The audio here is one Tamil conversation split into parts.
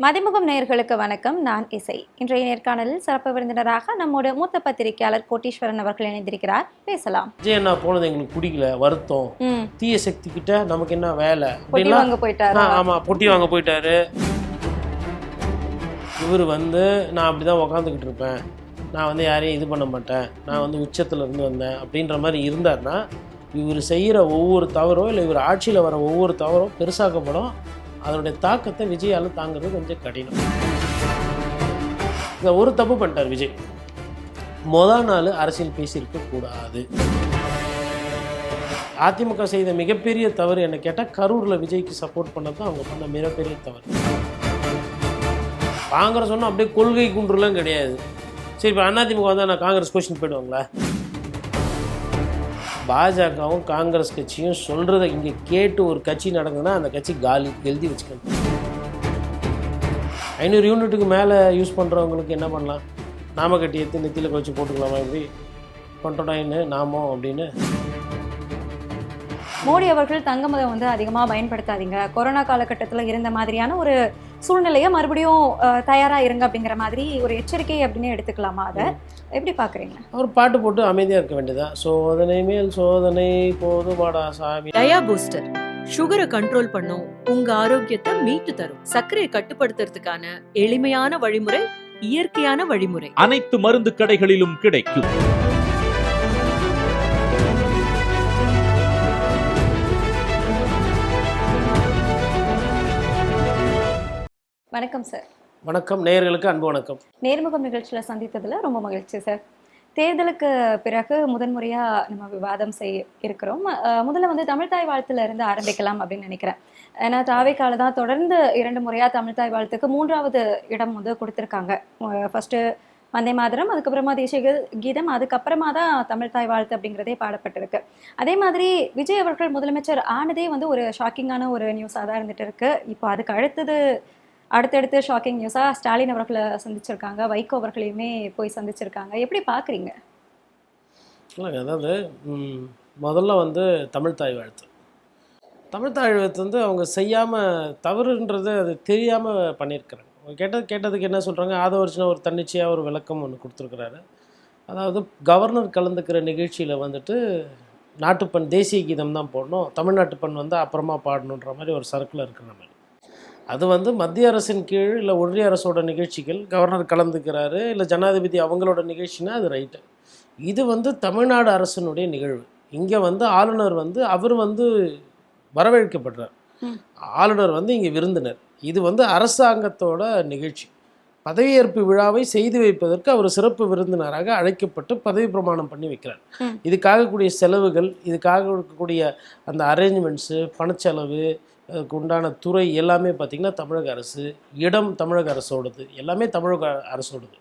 மதிமுகம் நேயர்களுக்கு வணக்கம். நான் இசை. இன்றைய நேர்காணலில் சிறப்பு விருந்தினராக நம்மோட மூத்த பத்திரிகையாளர் கோட்டீஸ்வரன் அவர்கள் இணைந்திருக்கிறார். பேசலாம். விஜய் என்ன போனது எங்களுக்கு பிடிக்கல, வருத்தம், தீய சக்தி கிட்ட நமக்கு என்ன வேலை, பொட்டி வாங்க போயிட்டாரு. ஆமா, பொட்டி வாங்க போயிட்டாரு. இவர் நான் அப்படிதான் உக்காந்துக்கிட்டு இருப்பேன், நான் யாரையும் இது பண்ண மாட்டேன், நான் உச்சத்துல இருந்து வந்தேன் அப்படின்ற மாதிரி இருந்தார்னா, இவர் செய்கிற ஒவ்வொரு தவறோ இல்லை இவர் ஆட்சியில் வர ஒவ்வொரு தவறோ பெருசாக்கப்படும். அதனுடைய தாக்கத்தை விஜயால் தாங்கிறது கொஞ்சம் கடினம். இந்த ஒரு தப்பு பண்ணிட்டார் விஜய். முதல் நாள் அரசியல் பேசியிருக்க கூடாது. அதிமுக செய்த மிகப்பெரிய தவறு என்ன கேட்டால், கரூரில் விஜய்க்கு சப்போர்ட் பண்ணது அவங்க பண்ண மிகப்பெரிய தவறு. காங்கிரஸ் ஒன்றும் அப்படியே கொள்கை குன்றுலாம் கிடையாது. சரி, இப்போ அதிமுக வந்தால் நான் காங்கிரஸ் கொஸ்டின் போயிடுவாங்களா? பாஜகவும் காங்கிரஸ் கட்சியும் சொல்கிறத இங்கே கேட்டு ஒரு கட்சி நடக்குதுன்னா அந்த கட்சி காலி, எழுதி வச்சுக்கணும். 500 யூனிட்டுக்கு மேலே யூஸ் பண்ணுறவங்களுக்கு என்ன பண்ணலாம்? நாம கட்டி எடுத்து நெத்தியில் வச்சு போட்டுக்கலாமா? இப்படி கொண்டோடாயின்னு நாமோ அப்படின்னு. மோடி அவர்கள் தங்கமதை அதிகமாக பயன்படுத்தாதீங்க, கொரோனா காலகட்டத்தில் இருந்த மாதிரியான ஒரு சூழ்நிலையை மறுபடியும் தயாராக இருங்க அப்படிங்கிற மாதிரி ஒரு எச்சரிக்கை அப்படின்னு எடுத்துக்கலாமா? அதை எப்படி பார்க்குறீங்க? அவர் பாட்டு போட்டு அமைதியாக இருக்க வேண்டியதா? சோதனை மேல் சோதனை போதுமாடா சாமி. டயா பூஸ்டர் சுகரை கண்ட்ரோல் பண்ணும், உங்க ஆரோக்கியத்தை மீட்டு தரும். சர்க்கரையை கட்டுப்படுத்துறதுக்கான எளிமையான வழிமுறை, இயற்கையான வழிமுறை. அனைத்து மருந்து கடைகளிலும் கிடைக்கும். வணக்கம் சார். வணக்கம் நேயர்களுக்கு அன்பு வணக்கம். நேர்முகம் நிகழ்ச்சியில் சந்தித்ததில் ரொம்ப மகிழ்ச்சி சார். தேர்தலுக்கு பிறகு முதன்முறையாக நம்ம விவாதம் இருக்கிறோம். முதல்ல தமிழ்தாய் வாழ்த்துல இருந்து ஆரம்பிக்கலாம் அப்படின்னு நினைக்கிறேன். ஏன்னா தாவேக்கால தான் தொடர்ந்து 2 முறையாக தமிழ்தாய் வாழ்த்துக்கு 3வது இடம் கொடுத்துருக்காங்க. ஃபர்ஸ்ட்டு வந்தே மாதரம், அதுக்கப்புறமா தேசிய கீதம், அதுக்கப்புறமா தான் தமிழ்தாய் வாழ்த்து அப்படிங்கிறதே பாடப்பட்டிருக்கு. அதே மாதிரி விஜய் அவர்கள் முதலமைச்சர் ஆனதே ஒரு ஷாக்கிங்கான ஒரு நியூஸாக தான் இருந்துட்டு இருக்கு. இப்போ அதுக்கு அடுத்தடுத்து ஷாக்கிங் நியூஸாக ஸ்டாலின் அவர்களை சந்திச்சிருக்காங்க, வைகோ அவர்களையுமே போய் சந்திச்சிருக்காங்க. எப்படி பார்க்குறீங்க? இல்லைங்க, அதாவது முதல்ல தமிழ்தாய் வாழ்த்து. தமிழ்தாய் வாழ்த்து அவங்க செய்யாமல் தவறுன்றது அது தெரியாமல் பண்ணியிருக்கிறாங்க. கேட்டதுக்கு என்ன சொல்கிறாங்க, ஆதவர்ஜினா ஒரு தன்னிச்சையாக ஒரு விளக்கம் ஒன்று கொடுத்துருக்குறாரு. அதாவது கவர்னர் கலந்துக்கிற நிகழ்ச்சியில் நாட்டுப்பண் தேசிய கீதம் தான் போடணும், தமிழ்நாட்டு பண் அப்புறமா பாடணுன்ற மாதிரி ஒரு சர்க்கிள் இருக்கிற மாதிரி. அது மத்திய அரசின் கீழ் இல்லை ஒன்றிய அரசோட நிகழ்ச்சிகள், கவர்னர் கலந்துக்கிறாரு இல்லை ஜனாதிபதி அவங்களோட நிகழ்ச்சினா அது ரைட்டு. இது தமிழ்நாடு அரசினுடைய நிகழ்வு. இங்கே ஆளுநர் அவர் வரவேற்கப்படுறார். ஆளுநர் இங்கே விருந்தினர். இது அரசாங்கத்தோட நிகழ்ச்சி. பதவியேற்பு விழாவை செய்து வைப்பதற்கு அவர் சிறப்பு விருந்தினராக அழைக்கப்பட்டு பதவி பிரமாணம் பண்ணி வைக்கிறார். இதுக்காக கூடிய செலவுகள், இதுக்காக இருக்கக்கூடிய அந்த அரேஞ்ச்மெண்ட்ஸு, பணச்செலவு, அதுக்கு உண்டான துறை எல்லாமே பார்த்திங்கன்னா தமிழக அரசு, இடம் தமிழக அரசோடது, எல்லாமே தமிழக அரசோடது.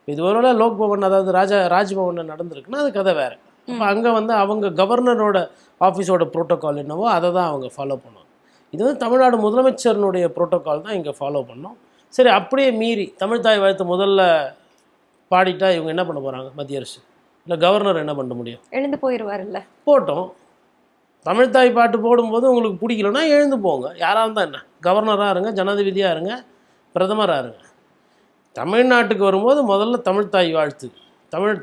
இது ஒருவேளை லோக் பவன், அதாவது ராஜ்பவனில் நடந்திருக்குன்னா அது கதை வேறு. அப்போ அங்கே அவங்க கவர்னரோட ஆஃபீஸோட ப்ரோட்டோக்கால் என்னவோ அதை தான் அவங்க ஃபாலோ பண்ணுவாங்க. இது தமிழ்நாடு முதலமைச்சர்னுடைய ப்ரோட்டோக்கால் தான் இங்கே ஃபாலோ பண்ணோம். சரி, அப்படியே மீறி தமிழ்தாய் வாழ்த்து முதல்ல பாடிட்டா இவங்க என்ன பண்ண போகிறாங்க? மத்திய அரசு இல்லை கவர்னர் என்ன பண்ண முடியும்? எழுந்து போயிடுவார். இல்லை, போட்டோம். தமிழ்தாய் பாட்டு போடும்போது உங்களுக்கு பிடிக்கலன்னா எழுந்து போங்க. யாராக இருந்தால் என்ன, கவர்னராக இருங்க, ஜனாதிபதியாக இருங்க, பிரதமராக இருங்க. தமிழ்நாட்டுக்கு வரும்போது முதல்ல தமிழ்தாய் வாழ்த்து,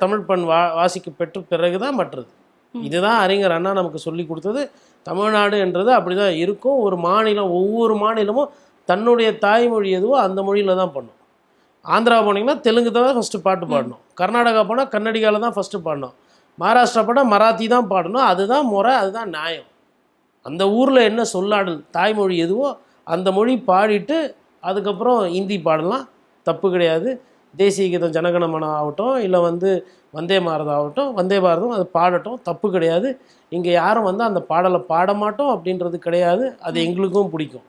தமிழ் பண் வாசிக்க பெற்ற பிறகு தான் மற்றது. இதுதான் அறிஞர் அண்ணா நமக்கு சொல்லி கொடுத்தது. தமிழ்நாடு என்றது அப்படி தான் இருக்கும். ஒரு மாநிலம், ஒவ்வொரு மாநிலமும் தன்னுடைய தாய்மொழி எதுவோ அந்த மொழியில் தான் பண்ணும். ஆந்திரா போனீங்கன்னா தெலுங்கு தான் ஃபஸ்ட்டு பாட்டு பாடணும், கர்நாடகா போனால் கன்னடிகாவில் தான் ஃபஸ்ட்டு பாடணும், மகாராஷ்டிரா பாட மராத்தி தான் பாடணும். அதுதான் முறை, அதுதான் நியாயம். அந்த ஊரில் என்ன சொல்லாடல் தாய்மொழி எதுவோ அந்த மொழி பாடிட்டு அதுக்கப்புறம் ஹிந்தி பாடலாம், தப்பு கிடையாது. தேசிய கீதம் ஜனகணமன ஆகட்டும், இல்லை வந்தே பாரதம் ஆகட்டும், வந்தே பாரதம் அது பாடட்டும், தப்பு கிடையாது. இங்கே யாரும் அந்த பாடலை பாட மாட்டோம் அப்படின்றது கிடையாது. அது எங்களுக்கும் பிடிக்கும்.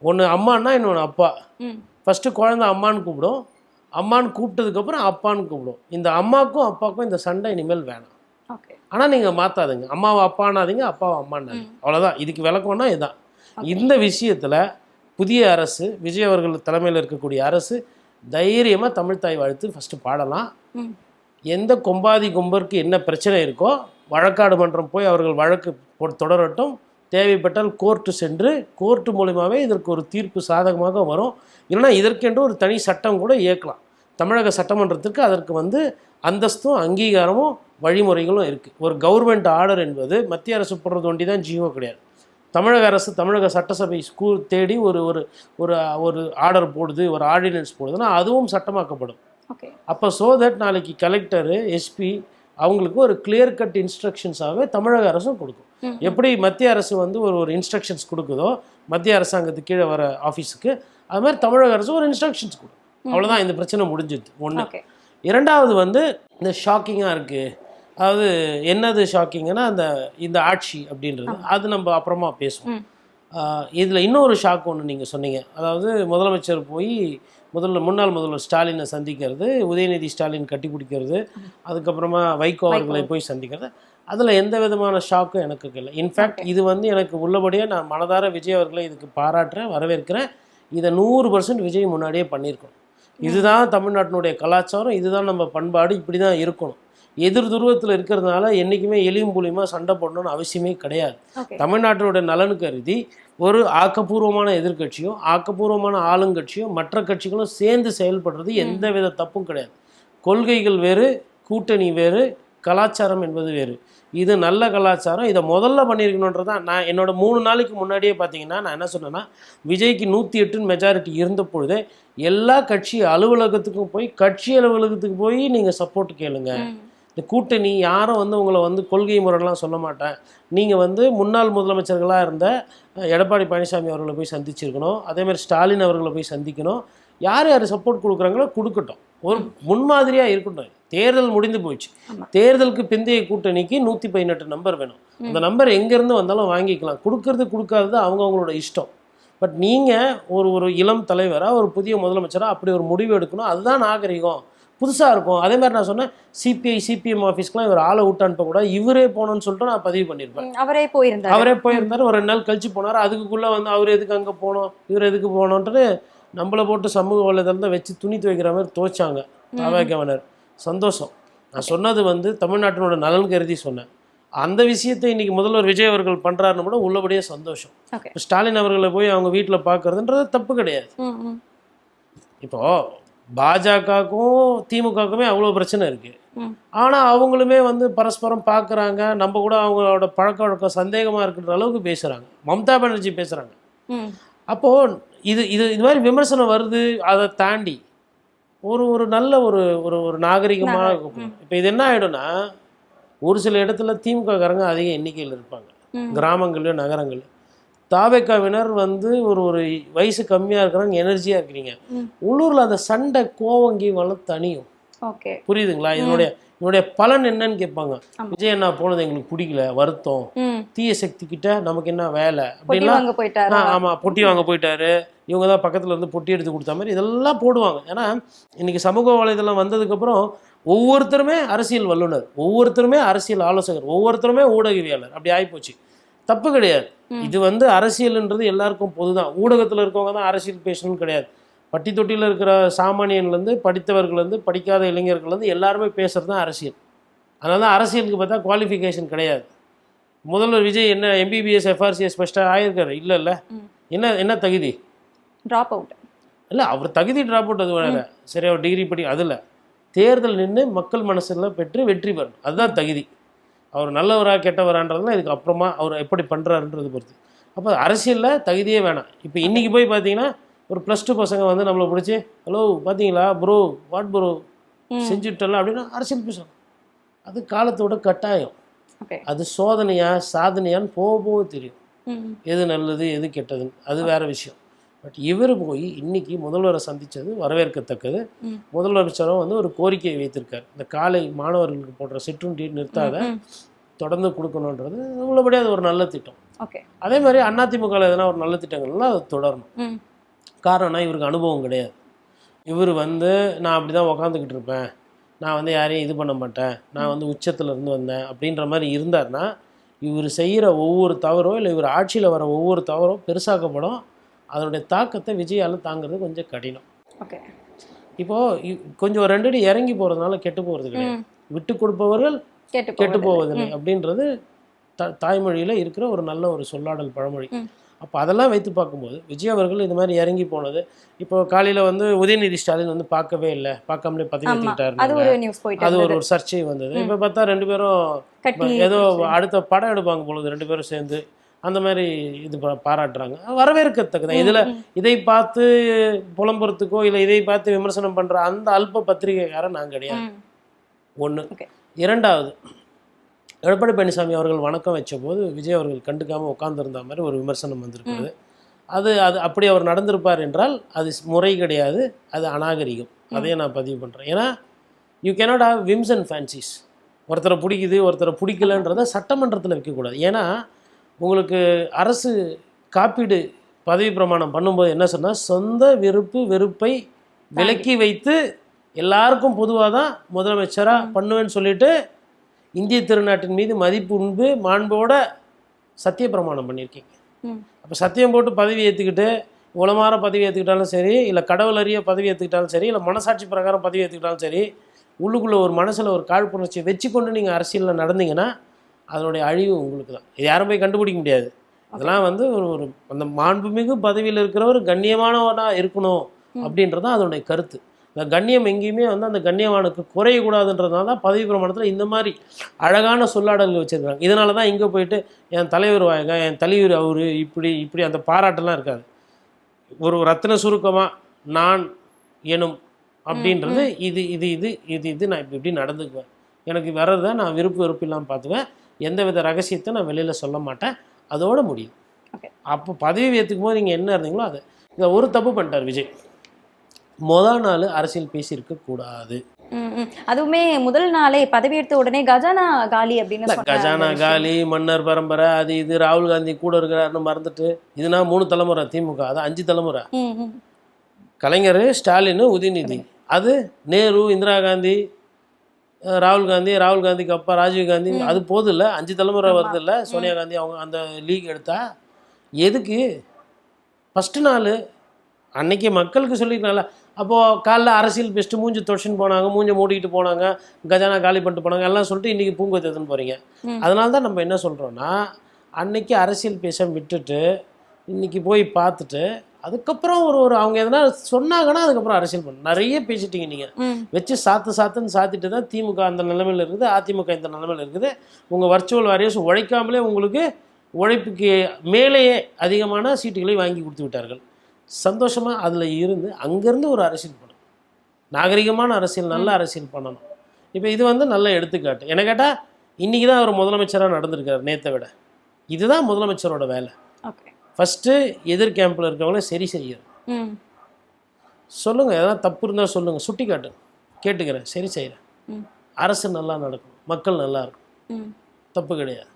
ஒன்று அம்மானா இன்னொன்று அப்பா. ஃபஸ்ட்டு குழந்தை அம்மான்னு கூப்பிடும், அம்மான்னு கூப்பிட்டதுக்கப்புறம் அப்பான்னு கூப்பிடும். இந்த அம்மாவுக்கும் அப்பாவுக்கும் இந்த சண்டை இனிமேல் வேணாம். ஆனால் நீங்கள் மாற்றாதுங்க, அம்மாவை அப்பானாதீங்க, அப்பாவை அம்மானாதீங்க, அவ்வளோதான். இதுக்கு விளக்கம்னா இதுதான். இந்த விஷயத்தில் புதிய அரசு, விஜய் அவர்கள் தலைமையில் இருக்கக்கூடிய அரசு தைரியமாக தமிழ்தாய் வாழ்த்து ஃபஸ்ட்டு பாடலாம். எந்த கொம்பாதி கொம்பருக்கு என்ன பிரச்சனை இருக்கோ வழக்காடு மன்றம் போய் அவர்கள் வழக்கு தொடரட்டும், தேவைப்பட்டால் கோர்ட்டு சென்று கோர்ட்டு மூலியமாகவே இதற்கு ஒரு தீர்ப்பு சாதகமாக வரும். இல்லைன்னா இதற்கென்று ஒரு தனி சட்டம் கூட இயக்கலாம். தமிழக சட்டமன்றத்திற்கு அதற்கு வந்து அந்தஸ்தும் அங்கீகாரமும் வழிமுறைகளும் இருக்குது. ஒரு கவர்மெண்ட் ஆர்டர் என்பது மத்திய அரசு போடுறது ஒண்டி தான் ஜியோ கிடையாது. தமிழக அரசு தமிழக சட்டசபை ஸ்கூல் தேடி ஒரு ஒரு ஒரு ஒரு ஆர்டர் போடுது, ஒரு ஆர்டினன்ஸ் போடுதுன்னா அதுவும் சட்டமாக்கப்படும். ஓகே. அப்போ ஸோ தட் நாளைக்கு கலெக்டரு எஸ்பி அவங்களுக்கு ஒரு கிளியர் கட் இன்ஸ்ட்ரக்ஷன்ஸாகவே தமிழக அரசும் கொடுக்கும். எப்படி மத்திய அரசு வந்து ஒரு இன்ஸ்ட்ரக்ஷன்ஸ் கொடுக்குதோ மத்திய அரசாங்கத்துக்கு கீழே வர ஆஃபீஸுக்கு, அது மாதிரி தமிழக அரசு ஒரு இன்ஸ்ட்ரக்ஷன்ஸ் கொடுக்கும். அவ்வளோதான், இந்த பிரச்சனை முடிஞ்சுது. ஒன்று. இரண்டாவது வந்து இந்த ஷாக்கிங்காக இருக்குது. அதாவது என்னது ஷாக்கிங்னா இந்த ஆட்சி அப்படின்றது, அது நம்ம அப்புறமா பேசுவோம். இதில் இன்னொரு ஷாக் ஒன்று நீங்கள் சொன்னீங்க. அதாவது முதலமைச்சர் போய் முன்னாள் முதல்வர் ஸ்டாலினை சந்திக்கிறது, உதயநிதி ஸ்டாலின் கட்டி பிடிக்கிறது, அதுக்கப்புறமா வைகோ அவர்களை போய் சந்திக்கிறது, அதில் எந்த விதமான ஷாக்கும் எனக்கு இல்லை. இன்ஃபேக்ட் இது வந்து எனக்கு உள்ளபடியாக நான் மனதார விஜய் அவர்களை இதுக்கு பாராட்டுறேன், வரவேற்கிறேன். இதை 100% விஜய் முன்னாடியே பண்ணியிருக்கணும். இதுதான் தமிழ்நாட்டினுடைய கலாச்சாரம், இதுதான் நம்ம பண்பாடு, இப்படி தான் இருக்கணும். எதிர் துருவத்தில் இருக்கிறதுனால என்றைக்குமே எளியும் புலியுமா சண்டை போடணும்னு அவசியமே கிடையாது. தமிழ்நாட்டினுடைய நலனு கருதி ஒரு ஆக்கப்பூர்வமான எதிர்கட்சியும் ஆக்கப்பூர்வமான ஆளுங்கட்சியும் மற்ற கட்சிகளும் சேர்ந்து செயல்படுறது எந்த வித தப்பும் கிடையாது. கொள்கைகள் வேறு, கூட்டணி வேறு, கலாச்சாரம் என்பது வேறு. இது நல்ல கலாச்சாரம். இதை முதல்ல பண்ணியிருக்கணுன்றதான் நான் என்னோட 3 நாளைக்கு முன்னாடியே பார்த்தீங்கன்னா நான் என்ன சொன்னேன்னா, விஜய்க்கு 108 மெஜாரிட்டி இருந்த பொழுதே எல்லா கட்சி அலுவலகத்துக்கும் போய் கட்சி அலுவலகத்துக்கு போய் நீங்கள் சப்போர்ட் கேளுங்க. இந்த கூட்டணி யாரும் வந்து உங்களை வந்து கொள்கை முறைலாம் சொல்ல மாட்டேன். நீங்கள் வந்து முன்னாள் முதலமைச்சர்களாக இருந்த எடப்பாடி பழனிசாமி அவர்களை போய் சந்திச்சிருக்கணும், அதேமாதிரி ஸ்டாலின் அவர்களை போய் சந்திக்கணும். யார் யார் சப்போர்ட் கொடுக்குறாங்களோ கொடுக்கட்டும், ஒரு முன்மாதிரியாக இருக்கட்டும். தேர்தல் முடிந்து போயிடுச்சு. தேர்தலுக்கு பிந்தைய கூட்டணிக்கு 118 நம்பர் வேணும். அந்த நம்பர் எங்கேருந்து வந்தாலும் வாங்கிக்கலாம். கொடுக்காதது அவங்கவுங்களோட இஷ்டம். பட் நீங்கள் ஒரு இளம் தலைவராக ஒரு புதிய முதலமைச்சராக அப்படி ஒரு முடிவு எடுக்கணும். அதுதான் நாகரிகம், புதுசாக இருக்கும். அதே மாதிரி நான் சொன்னேன், சிபிஎம் ஆஃபீஸ்க்குலாம் இவர் ஆளை விட்டு அனுப்பக்கூடாது, இவரே போகணும்னு சொல்லிட்டு நான் பதிவு பண்ணியிருப்பேன். அவரே போயிருந்தார். ஒரு 2 நாள் கழிச்சு போனார். அதுக்குள்ளே வந்து அவர் எதுக்கு அங்கே போகணும், இவர் எதுக்கு போகணுன்ட்டு நம்மளை போட்டு சமூக வலைதளத்தை வச்சு துணி துவைக்கிற மாதிரி துவைச்சாங்க தாவேகவனர். சந்தோஷம். நான் சொன்னது வந்து தமிழ்நாட்டினோட நலன் கருதி சொன்னேன். அந்த விஷயத்தை இன்னைக்கு முதல்வர் விஜய் அவர்கள் பண்ணுறாருன்னு கூட உள்ளபடியே சந்தோஷம். ஸ்டாலின் அவர்களை போய் அவங்க வீட்டில் பார்க்கறதுன்றது தப்பு கிடையாது. இப்போது பாஜகவுக்கும் திமுகவுக்குமே அவ்வளோ பிரச்சனை இருக்குது. ஆனால் அவங்களுமே வந்து பரஸ்பரம் பார்க்குறாங்க. நம்ம கூட அவங்களோட பழக்க வழக்கம் சந்தேகமாக இருக்கிற அளவுக்கு பேசுகிறாங்க. மம்தா பானர்ஜி பேசுகிறாங்க. அப்போது இது மாதிரி விமர்சனம் வருது. அதை தாண்டி ஒரு நல்ல ஒரு நாகரிகமாக இருக்கும். இப்போ இது என்ன ஆகிடும்னா, ஒரு சில இடத்துல திமுககாரங்க அதிக எண்ணிக்கையில் இருப்பாங்க, கிராமங்கள்லையும் நகரங்கள்லையும். தாவேக்காவினர் வந்து ஒரு வயசு கம்மியாக இருக்கிறாங்க, எனர்ஜியாக இருக்கிறீங்க. உள்ளூரில் அந்த சண்டை கோவங்கி தனியும். புரியுதுங்களா? இதனுடைய பலன் என்னன்னு கேட்பாங்க. விஜய் என்ன போனது எங்களுக்கு பிடிக்கல, வருத்தம், தீய சக்தி கிட்ட நமக்கு என்ன வேலை அப்படின்லாம். ஆமாம், பொட்டி வாங்க போயிட்டாரு, இவங்க தான் பக்கத்தில் இருந்து பொட்டி எடுத்து கொடுத்த மாதிரி இதெல்லாம் போடுவாங்க. ஏன்னா இன்னைக்கு சமூக வலைதளம் வந்ததுக்கப்புறம் ஒவ்வொருத்தருமே அரசியல் வல்லுநர், ஒவ்வொருத்தருமே அரசியல் ஆலோசகர், ஒவ்வொருத்தருமே ஊடகவியலாளர். அப்படி ஆகிப்போச்சு. தப்பு கிடையாது. இது வந்து அரசியல்ன்றது எல்லாருக்கும் பொதுதான். ஊடகத்தில் இருக்கவங்க தான் அரசியல் பேசணும்னு கிடையாது. பட்டி தொட்டியில் இருக்கிற சாமானியன்லேருந்து படித்தவர்கள்லேருந்து படிக்காத இளைஞர்கள்லேருந்து எல்லாருமே பேசுகிறது தான் அரசியல். அதனால தான் அரசியலுக்கு பார்த்தா குவாலிஃபிகேஷன் கிடையாது. முதல்வர் விஜய் என்ன எம்பிபிஎஸ் எஃப்ஆர்சிஎஸ் ஃபஸ்ட்டாக ஆகியிருக்காரு? இல்லை. என்ன தகுதி? ட்ராப் அவுட் இல்லை, அவர் தகுதி ட்ராப் அவுட். அது வேறு. சரி, அவர் டிகிரி படி அதில் தேர்தல் நின்று மக்கள் மனசில் பெற்று வெற்றி பெறணும், அதுதான் தகுதி. அவர் நல்லவரா கெட்டவரான்றதுலாம் இதுக்கு அப்புறமா அவர் எப்படி பண்ணுறாருன்றது பொறுத்து. அப்போ அரசியலில் தகுதியே வேணாம். இப்போ இன்றைக்கி போய் பார்த்தீங்கன்னா ஒரு +2 பசங்க வந்து நம்மளை பிடிச்சி, ஹலோ பார்த்தீங்களா ப்ரோ, வாட் ப்ரோ செஞ்சுட்டல அப்படின்னா அரசியல் பேசணும். அது காலத்தோட கட்டாயம். அது சோதனையா சாதனையான்னு போக தெரியும், எது நல்லது எது கெட்டதுன்னு. அது வேறு விஷயம். பட் இவர் போய் இன்னைக்கு முதல்வரை சந்தித்தது வரவேற்கத்தக்கது. முதலமைச்சரும் வந்து ஒரு கோரிக்கையை வைத்திருக்கார். இந்த காலை மாணவர்களுக்கு போடுற சிற்றுண்டி நிறுத்தாத, தொடர்ந்து கொடுக்கணுன்றது உள்ளபடியே அது ஒரு நல்ல திட்டம். அதே மாதிரி அதிமுகவில் எதனா ஒரு நல்ல திட்டங்கள்லாம் அது தொடரணும். காரணம்னா இவருக்கு அனுபவம் கிடையாது. இவர் வந்து நான் அப்படி தான் உக்காந்துக்கிட்டு இருப்பேன், நான் வந்து யாரையும் இது பண்ண மாட்டேன், நான் வந்து உச்சத்தில் இருந்து வந்தேன் அப்படின்ற மாதிரி இருந்தார்னா, இவர் செய்கிற ஒவ்வொரு தவறோ இல்லை இவர் ஆட்சியில் வர ஒவ்வொரு தவறோ பெருசாக்கப்படும். அதனுடைய தாக்கத்தை விஜயால் தாங்கிறது கொஞ்சம் கடினம். இப்போது கொஞ்சம் 2 அடி இறங்கி போகிறதுனால கெட்டு போகிறது கிடையாது, விட்டு கொடுப்பவர்கள் கெட்டு போவதில்லை அப்படின்றது தாய்மொழியில் இருக்கிற ஒரு நல்ல ஒரு சொல்லாடல் பழமொழி. அப்போ அதெல்லாம் வைத்து பார்க்கும்போது விஜய் அவர்கள் இது மாதிரி இறங்கி போனது. இப்போ காலையில் வந்து உதயநிதி ஸ்டாலின் வந்து பார்க்கவே இல்லை, பார்க்காமலே பதவி அது ஏற்றுக்கிட்டாரு, ஒரு நியூஸ் போயிட்டு அது இருந்தது. ஒரு சர்ச்சை வந்தது. இப்போ பார்த்தா 2 பேரும் கட்டி ஏதோ அடுத்த படம் எடுப்பாங்க பொழுது 2 பேரும் சேர்ந்து அந்த மாதிரி இது பாராட்டுறாங்க. வரவேற்கத்தக்கதான். இதில் இதை பார்த்து புலம்புறதுக்கோ இல்லை இதை பார்த்து விமர்சனம் பண்ணுற அந்த அல்ப பத்திரிகைக்காரன் நான் கிடையாது. ஒன்று. இரண்டாவது, எடப்பாடி பழனிசாமி அவர்கள் வணக்கம் வச்ச போது விஜய் அவர்கள் கண்டுக்காமல் உட்காந்துருந்த மாதிரி ஒரு விமர்சனம் வந்திருக்குது. அது அப்படி அவர் நடந்திருப்பார் என்றால் அது முறை கிடையாது, அது அநாகரிகம். அதையே நான் பதிவு பண்ணுறேன். ஏன்னா you cannot have whims and fancies. ஒருத்தரை பிடிக்குது ஒருத்தரை பிடிக்கலன்றதை சட்டமன்றத்தில் வைக்கக்கூடாது. ஏன்னா உங்களுக்கு அரசு காப்பீடு பதவி பிரமாணம் பண்ணும்போது என்ன சொன்னால், சொந்த வெறுப்பை விலக்கி வைத்து எல்லாருக்கும் பொதுவாக தான் முதலமைச்சராக பண்ணுவேன்னு சொல்லிட்டு இந்திய திருநாட்டின் மீது மதிப்பு மாண்போட சத்திய பிரமாணம் பண்ணியிருக்கீங்க. அப்போ சத்தியம் போட்டு பதவி ஏற்றுக்கிட்டு உளமாற பதவி ஏற்றுக்கிட்டாலும் சரி, இல்லை கடவுள் அறிய பதவி ஏற்றுக்கிட்டாலும் சரி, இல்லை மனசாட்சி பிரகாரம் பதவி ஏற்றுக்கிட்டாலும் சரி, உள்ளுக்குள்ளே ஒரு மனசில் ஒரு காழ்ப்புணர்ச்சியை வச்சு கொண்டு நீங்கள் அரசியலில் நடந்தீங்கன்னா அதனுடைய அழிவு உங்களுக்கு தான். இது யாரும் போய் கண்டுபிடிக்க முடியாது. இதெல்லாம் வந்து ஒரு அந்த மாண்புமிகு பதவியில் இருக்கிறவர் கண்ணியமானவனாக இருக்கணும் அப்படின்றதான் அதனுடைய கருத்து. இந்த கண்ணியம் எங்கேயுமே வந்து அந்த கண்ணியவானுக்கு குறையக்கூடாதுன்றதுனால தான் பதவி பிரமாணத்தில் இந்த மாதிரி அழகான சொல்லாடல்கள் வச்சுருக்காங்க. இதனால தான் இங்கே போயிட்டு என் தலைவர் வாங்க, என் தலைவர் அவரு, இப்படி அந்த பாராட்டெல்லாம் இருக்காது. ஒரு ரத்தின சுருக்கமாக நான் எனும் அப்படின்றது இது நான் இப்படி நடந்துக்குவேன், எனக்கு வர்றதை நான் வெறுப்பு இல்லாமல் பார்த்துவேன், எந்தவித ரகசியத்தை நான் வெளியில் சொல்ல மாட்டேன், அதோட முடியும். அப்போ பதவி ஏற்றுக்கும் போது நீங்கள் என்ன இருந்தீங்களோ அது. இதை ஒரு தப்பு பண்ணிட்டார் விஜய். முதல் நாள் அரசியல் பேசியிருக்க கூடாது. அதுவுமே முதல் நாளே பதவியேற்ற உடனே கஜானா காலி அப்படின்னு கஜானா காலி, மன்னர் பரம்பரை, அது இது, ராகுல் காந்தி கூட இருக்கிறாருன்னு மறந்துட்டு, இதுனா 3 தலைமுறை திமுக, அது 5 தலைமுறை. கலைஞர், ஸ்டாலின், உதயநிதி, அது நேரு, இந்திரா காந்தி, ராகுல் காந்திக்கு அப்பா ராஜீவ் காந்தி, அது போதும் இல்லை, 5 தலைமுறை வருது இல்லை. சோனியா காந்தி அவங்க அந்த லீக் எடுத்தா எதுக்கு? ஃபஸ்ட்டு நாள் அன்னைக்கு மக்களுக்கு சொல்லியிருக்கனால. அப்போது காலைல அரசியல் பெஸ்ட்டு மூஞ்சி தொடைச்சின்னு போனாங்க, மூஞ்சை மூடிக்கிட்டு போனாங்க, கஜானா காலி பண்ணிட்டு போனாங்க, எல்லாம் சொல்லிட்டு இன்றைக்கி பூங்கொத்துன்னு போகிறீங்க. அதனால தான் நம்ம என்ன சொல்கிறோன்னா, அன்னைக்கு அரசியல் பேச விட்டுட்டு இன்றைக்கி போய் பார்த்துட்டு அதுக்கப்புறம் ஒரு அவங்க எதனா சொன்னாங்கன்னா அதுக்கப்புறம் அரசியல் பண்ணணும். நிறைய பேசிட்டீங்க நீங்கள், வச்சு சாத்துன்னு சாத்திட்டு தான் திமுக அந்த நிலைமையில் இருக்குது, அதிமுக இந்த நிலைமையில் இருக்குது. உங்கள் வர்ச்சுவல் வாரியர்ஸ் உழைக்காமலே உங்களுக்கு உழைப்புக்கு மேலேயே அதிகமான சீட்டுகளை வாங்கி கொடுத்து விட்டார்கள். சந்தோஷமாக அதில் இருந்து அங்கேருந்து ஒரு அரசியல் பண்ணணும், நாகரிகமான அரசியல், நல்ல அரசியல் பண்ணணும். இப்போ இது வந்து நல்ல எடுத்துக்காட்டு. என்ன கேட்டால் இன்றைக்கி தான் அவர் முதலமைச்சராக நடந்திருக்கார் நேற்றை விட. இதுதான் முதலமைச்சரோட வேலை. ஃபஸ்ட்டு எதிர் கேம்பில் இருக்கவங்கள சரி செய்யணும். சொல்லுங்கள், எதாவது தப்பு இருந்தால் சொல்லுங்கள், சுட்டி காட்டு, கேட்டுக்கிறேன், சரி செய்கிறேன். அரசு நல்லா நடக்கும், மக்கள் நல்லா இருக்கும், தப்பு கிடையாது.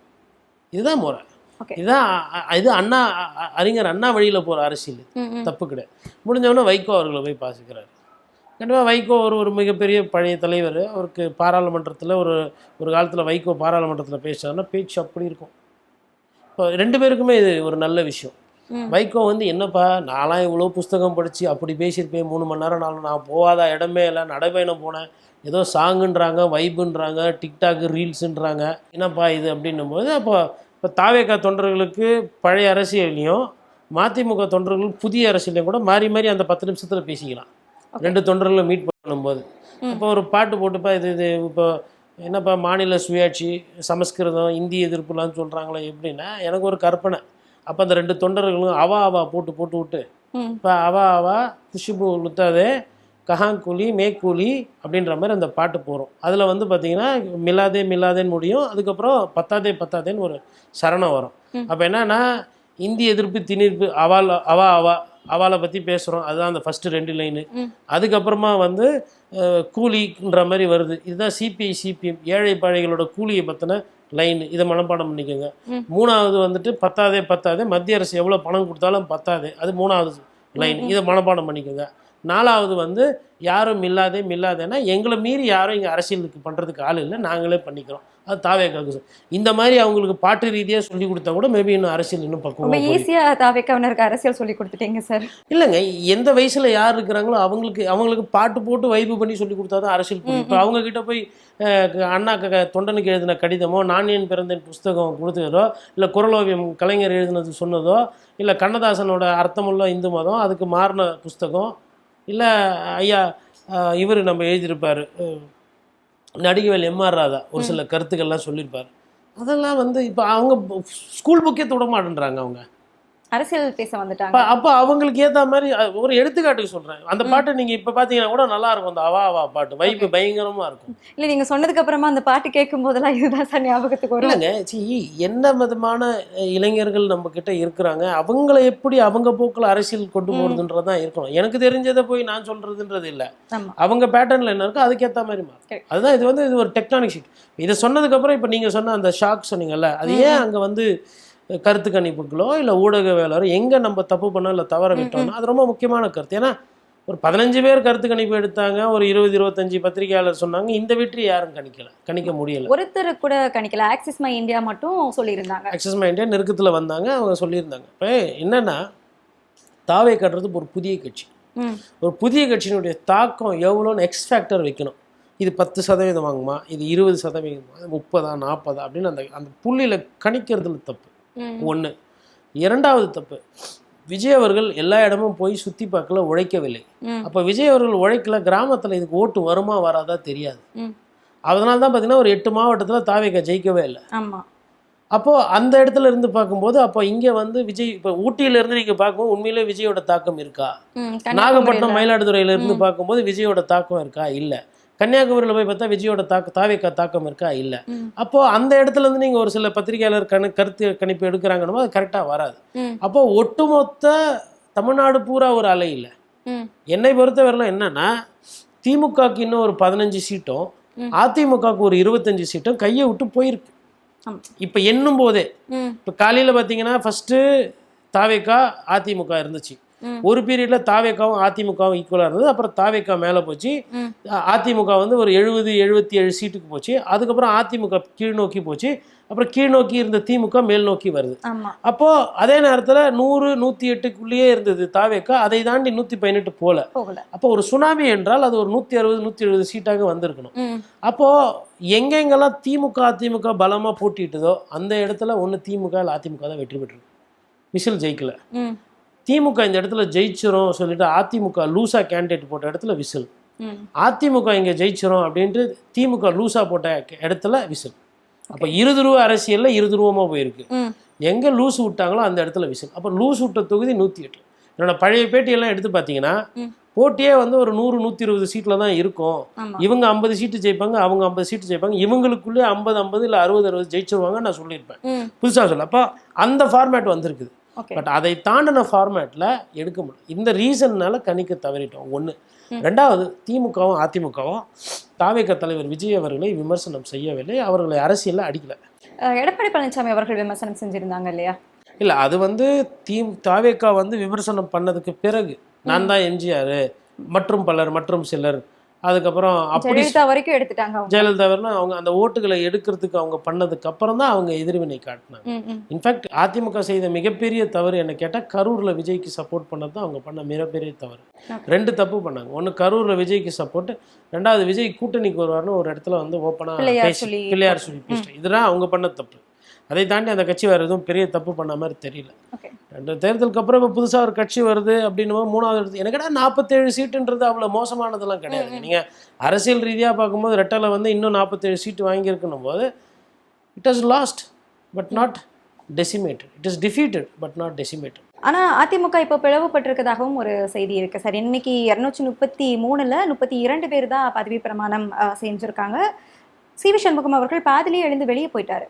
இதுதான் முறை. இதுதான் இது அறிஞர் அண்ணா வழியில் போகிற அரசியல், தப்பு கிடையாது. முடிஞ்சவொன்னே வைகோ அவர்களை போய் பாசிக்கிறார். கண்டிப்பாக வைகோ ஒரு மிகப்பெரிய பழைய தலைவர். அவருக்கு பாராளுமன்றத்தில் ஒரு காலத்தில் வைகோ பாராளுமன்றத்தில் பேசுகிறாருன்னா பேச்சு அப்படி இருக்கும். இப்போ 2 பேருக்குமே இது ஒரு நல்ல விஷயம். வைகோ வந்து என்னப்பா, நான்லாம் இவ்வளோ புஸ்தகம் படித்து அப்படி பேசியிருப்பேன், 3 மணி நேரம் நான் போகாத இடமே இல்லை, நடைபயணம் போனேன், ஏதோ சாங்குன்றாங்க, வைப்புன்றாங்க, டிக்டாக் ரீல்ஸுன்றாங்க, என்னப்பா இது அப்படின்னும் போது, இப்போ தாவேகா தொண்டர்களுக்கு பழைய அரசியலையும் மதிமுக தொண்டர்களுக்கு புதிய அரசியலையும் கூட மாறி அந்த 10 நிமிஷத்தில் பேசிக்கலாம். 2 தொண்டர்களை மீட் பண்ணும்போது. அப்போ ஒரு பாட்டு போட்டுப்பா, இது இப்போ என்னப்பா மாநில சுயாட்சி, சமஸ்கிருதம், இந்தி எதிர்ப்புலான்னு சொல்கிறாங்களே எப்படின்னா, எனக்கு ஒரு கற்பனை. அப்போ அந்த 2 தொண்டர்களும் அவா போட்டு விட்டு, இப்போ அவா குஷிபு லுத்தாதே கஹாங்கூலி மேக்கூலி அப்படின்ற மாதிரி அந்த பாட்டு போகிறோம். அதில் வந்து பார்த்திங்கன்னா மில்லாதேன்னு முடியும், அதுக்கப்புறம் பத்தாதேன்னு ஒரு சரணம் வரும். அப்போ என்னன்னா, இந்திய எதிர்ப்பு திணிர்ப்பு அவாலை பற்றி பேசுகிறோம், அதுதான் அந்த ஃபஸ்ட்டு 2 லைனு. அதுக்கப்புறமா வந்து கூலின்ற மாதிரி வருது, இதுதான் சிபிஎம் ஏழை பாழைகளோட கூலியை பற்றின லைனு, இதை மனப்பாடம் பண்ணிக்கோங்க. 3வது வந்துட்டு பத்தாதே மத்திய அரசு எவ்வளோ பணம் கொடுத்தாலும் பத்தாது, அது 3வது லைன், இதை மனப்பாடம் பண்ணிக்கோங்க. 4வது வந்து யாரும் மில்லாதேன்னா எங்களை மீறி யாரும் இங்கே அரசியலுக்கு பண்ணுறதுக்கு ஆள் இல்லை, நாங்களே பண்ணிக்கிறோம், அது தாவேக்காவுக்கு இந்த மாதிரி அவங்களுக்கு பாட்டு ரீதியாக சொல்லி கொடுத்தா கூட மேபி இன்னும் அரசியல் இன்னும் ரொம்ப பக்குவமாக ஈஸியா தாவேக்காவினருக்கு அரசியல் சொல்லி கொடுத்துட்டீங்க சார். இல்லைங்க. எந்த வயசில் யார் இருக்கிறாங்களோ அவங்களுக்கு பாட்டு போட்டு வைப்பு பண்ணி சொல்லி கொடுத்தா தான் அரசியல் புரியும். இப்போ அவங்கக்கிட்ட போய் அண்ணா தொண்டனுக்கு எழுதின கடிதமோ, நான் ஏன் பிறந்தேன் புஸ்தகம் கொடுத்ததோ, இல்லை குறளோவியம் கலைஞர் எழுதினது சொன்னதோ, இல்லை கண்ணதாசனோட அர்த்தமுள்ள இந்து மதம் அதுக்கு மாறின புஸ்தகம், இல்லை ஐயா இவர் நம்ம எழுதியிருப்பார் நடிகவேல் எம்ஆர் ராதா ஒரு சில கருத்துக்கள்லாம் சொல்லியிருப்பார். அதெல்லாம் வந்து இப்போ அவங்க ஸ்கூல் புக்கே தொட மாட்டேன்றாங்க. அவங்க அரசியல் பேச வந்துட்டாங்க. அப்போ அவங்களுக்கு ஏற்ற மாதிரி ஒரு எடுத்துக்காட்டுக்கு சொல்கிறேன். அந்த பாட்டு நீங்கள் இப்போ பார்த்தீங்கன்னா கூட நல்லா இருக்கும். அந்த அவா அவா பாட்டு வைப்பு பயங்கரமாக இருக்கும். இல்லை நீங்கள் சொன்னதுக்கு அப்புறமா அந்த பாட்டு கேட்கும் போதெல்லாம் இதுதான் சார் ஞாபகத்துக்கு வரும். இல்லைங்க, என்ன விதமான இளைஞர்கள் நம்ம கிட்ட இருக்கிறாங்க, அவங்கள எப்படி அவங்க போக்கில் அரசியல் கொண்டு போகிறதுன்றதான் இருக்கணும். எனக்கு தெரிஞ்சதை போய் நான் சொல்கிறதுன்றது இல்லை. அவங்க பேட்டர்னில் என்ன இருக்கோ அதுக்கேற்ற மாதிரி மாறும். அதுதான் இது ஒரு டெக்டானிக் ஷிஃப்ட். இதை சொன்னதுக்கப்புறம் இப்போ நீங்கள் சொன்ன அந்த ஷாக் சொன்னீங்கல்ல, அது ஏன் அங்கே வந்து கருத்து கணிப்புகளோ இல்லை ஊடகவியலாளரோ எங்கே நம்ம தப்பு பண்ணோம் இல்லை தவற விட்டோம்னா அது ரொம்ப முக்கியமான கருத்து. ஏன்னா ஒரு 15 பேர் கருத்து கணிப்பு எடுத்தாங்க, ஒரு 20-25 பத்திரிகையாளர் சொன்னாங்க. இந்த வெற்றி யாரும் கணிக்க முடியல. ஒருத்தர் கூட கணிக்கல. ஆக்சிஸ் மை இந்தியா மட்டும் சொல்லியிருந்தாங்க. ஆக்சிஸ் மை இந்தியா நெருக்கத்தில் வந்தாங்க, அவங்க சொல்லியிருந்தாங்க. இப்போ என்னன்னா தாவே கட்டுறது ஒரு புதிய கட்சி. ஒரு புதிய கட்சியினுடைய தாக்கம் எவ்வளோன்னு எக்ஸ் ஃபேக்டர் வைக்கணும். இது 10% வாங்குமா, இது 20%, 30, 40 அப்படின்னு அந்த புள்ளியில் கணிக்கிறதுல தப்பு ஒன்று. இரண்டாவது தப்பு, விஜய் அவர்கள் எல்லா இடமும் போய் சுற்றி பார்க்கல, உழைக்கவில்லை. அப்போ விஜய் அவர்கள் உழைக்கல, கிராமத்தில் இதுக்கு ஓட்டு வருமா வராதா தெரியாது. அதனால தான் பார்த்தீங்கன்னா ஒரு 8 மாவட்டத்தில் தாவேக்கா ஜெயிக்கவே இல்லை. அப்போது அந்த இடத்துல இருந்து பார்க்கும்போது அப்போ இங்கே வந்து விஜய் இப்போ ஊட்டியிலேருந்து நீங்கள் பார்க்கும்போது உண்மையிலே விஜயோட தாக்கம் இருக்கா? நாகப்பட்டினம் மயிலாடுதுறையிலேருந்து பார்க்கும்போது விஜயோட தாக்கம் இருக்கா? இல்லை. கன்னியாகுமரியில் போய் பார்த்தா விஜயோட தாவேக்கா தாக்கம் இருக்கா? இல்லை. அப்போது அந்த இடத்துல இருந்து நீங்கள் ஒரு சில பத்திரிகையாளர் கருத்து கணிப்பு எடுக்கிறாங்கன்னு அது கரெக்டாக வராது. அப்போது ஒட்டுமொத்த தமிழ்நாடு பூரா ஒரு அலை இல்லை. என்னை பொறுத்தவரையிலும் என்னன்னா திமுகக்கு இன்னும் ஒரு 15 சீட்டும் அதிமுகவுக்கு ஒரு 25 சீட்டும் கையை விட்டு போயிருக்கு. இப்போ எண்ணும் போதே இப்போ காலையில் பார்த்தீங்கன்னா ஃபஸ்ட்டு தாவேக்கா அதிமுக இருந்துச்சு. ஒரு பீரியட்ல தாவேக்காவும் அதிமுகவும் ஈக்குவலாக இருந்தது. அப்புறம் தாவேக்கா மேலே போச்சு. அதிமுக வந்து ஒரு 70-77 சீட்டுக்கு போச்சு. அதுக்கப்புறம் அதிமுக கீழ் நோக்கி போச்சு. அப்புறம் கீழ் நோக்கி இருந்த திமுக மேல் நோக்கி வருது. அப்போ அதே நேரத்தில் 100-108க்குள்ளேயே இருந்தது தாவேக்கா. அதை தாண்டி 118 போல. அப்போ ஒரு சுனாமி என்றால் அது ஒரு 160-170 சீட்டாக வந்திருக்கணும். அப்போ எங்கெங்கெல்லாம் திமுக அதிமுக பலமாக போட்டிட்டதோ அந்த இடத்துல ஒன்று திமுக இல்லை அதிமுக தான் வெற்றி பெற்றிருக்கு. விசில் ஜெயிக்கல. திமுக இந்த இடத்துல ஜெயிச்சிரும் சொல்லிட்டு அதிமுக லூசா கேண்டிடேட் போட்ட இடத்துல விசில். அதிமுக இங்கே ஜெயிச்சிரும் அப்படின்ட்டு திமுக லூசா போட்ட இடத்துல விசில். அப்போ இருதுருவ அரசியலில் இருதுருவமாக போயிருக்கு. எங்கே லூஸ் விட்டாங்களோ அந்த இடத்துல விசில். அப்போ லூஸ் விட்ட தொகுதி 108. என்னோட பழைய பேட்டியெல்லாம் எடுத்து பார்த்தீங்கன்னா போட்டியே வந்து ஒரு 100-120 சீட்டில் தான் இருக்கும். இவங்க 50 சீட்டு ஜெயிப்பாங்க, அவங்க 50 சீட்டு ஜெயிப்பாங்க. இவங்களுக்குள்ளே 50-50 இல்லை 60-60 ஜெயிச்சிருவாங்க நான் சொல்லியிருப்பேன். புதுசாக சொல்ல. அப்போ அந்த ஃபார்மேட் வந்திருக்குது. பட் அதை தாண்டின ஃபார்மேட்டில் எடுக்க முடியும். இந்த ரீசன்னால கணிக்க தவறிட்டோம் ஒன்று. ரெண்டாவது, திமுகவும் அதிமுகவும் தாவேக்கா தலைவர் விஜய் அவர்களை விமர்சனம் செய்யவில்லை, அவர்களை அரசியலில் அடிக்கலை. எடப்பாடி பழனிசாமி அவர்கள் விமர்சனம் செஞ்சுருந்தாங்க இல்லையா? இல்லை, அது வந்து தாவேக்கா வந்து விமர்சனம் பண்ணதுக்கு பிறகு நான் தான் எம்ஜிஆர் மற்றும் பலர் மற்றும் சிலர் அதுக்கப்புறம் அப்படி வரைக்கும் எடுத்துட்டாங்க. ஜெயலலிதா வரலாம் அவங்க அந்த ஓட்டுகளை எடுக்கிறதுக்கு அவங்க பண்ணதுக்கு அப்புறம் தான் அவங்க எதிர்வினை காட்டினாங்க. இன்ஃபேக்ட் அதிமுக செய்த மிகப்பெரிய தவறு என்ன கேட்டால் கரூரில் விஜய்க்கு சப்போர்ட் பண்ணது தான் அவங்க பண்ண மிகப்பெரிய தவறு. 2 தப்பு பண்ணாங்க. ஒன்று கரூரில் விஜய்க்கு சப்போர்ட், ரெண்டாவது விஜய் கூட்டணிக்கு வருவார்னு ஒரு இடத்துல வந்து ஓப்பனாக பிள்ளையார் சொல்லி பேசிட்டேன். இதெல்லாம் அவங்க பண்ண தப்பு. அதை தாண்டி அந்த கட்சி வேறு எதுவும் பெரிய தப்பு பண்ண மாதிரி தெரியல. 2 தேர்தலுக்கு அப்புறம் இப்போ புதுசாக ஒரு கட்சி வருது அப்படின்னு 3வது இடத்து எனக்கு 47 சீட்டுன்றது அவ்வளோ மோசமானதெல்லாம் கிடையாது. நீங்கள் அரசியல் ரீதியாக பார்க்கும்போது ரெட்டலை வந்து இன்னும் 47 சீட்டு வாங்கியிருக்கணும் போது it has lost but not decimated. It is defeated but not decimated. ஆனால் அதிமுக இப்போ பிளவுபட்டிருக்கதாகவும் ஒரு செய்தி இருக்குது சார். இன்னைக்கு 233ல் 32 பேர் தான் பதவி பிரமாணம் செஞ்சுருக்காங்க. சி.வி. சண்முகம் அவர்கள் பாதிலேயே எழுந்து வெளியே போயிட்டாரு.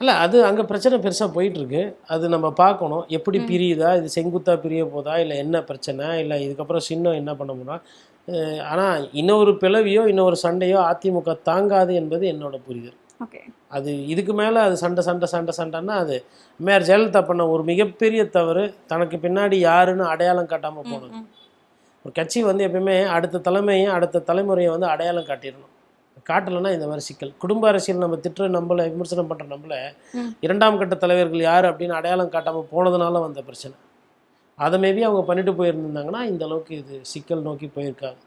இல்லை, அது அங்கே பிரச்சனை பெருசாக போயிட்டுருக்கு. அது நம்ம பார்க்கணும் எப்படி பிரியுதா, இது செங்குத்தாக பிரிய போதா, இல்லை என்ன பிரச்சனை, இல்லை இதுக்கப்புறம் சின்னம் என்ன பண்ண முடியும். ஆனால் இன்னொரு பிளவியோ இன்னொரு சண்டையோ அதிமுக தாங்காது என்பது என்னோட புரிதல். அது இதுக்கு மேலே அது சண்டைன்னா அது மேயர் ஜெயலலிதா பண்ண ஒரு மிகப்பெரிய தவறு. தனக்கு பின்னாடி யாருன்னு அடையாளம் காட்டாமல் போனது. ஒரு கட்சி வந்து எப்பயுமே அடுத்த தலைமுறையை வந்து அடையாளம் காட்டிடணும். காட்டலைன்னா இந்த மாதிரி சிக்கல். குடும்ப அரசியல் நம்ம திட்டுற நம்மளை விமர்சனம் பண்ணுற நம்மளை ம். 2ஆம் கட்ட தலைவர்கள் யார் அப்படின்னு அடையாளம் காட்டாமல் போனதுனால வந்த பிரச்சனை. அதை மேபி அவங்க பண்ணிட்டு போயிருந்தாங்கன்னா இந்த அளவுக்கு இது சிக்கல் நோக்கி போயிருக்காங்க.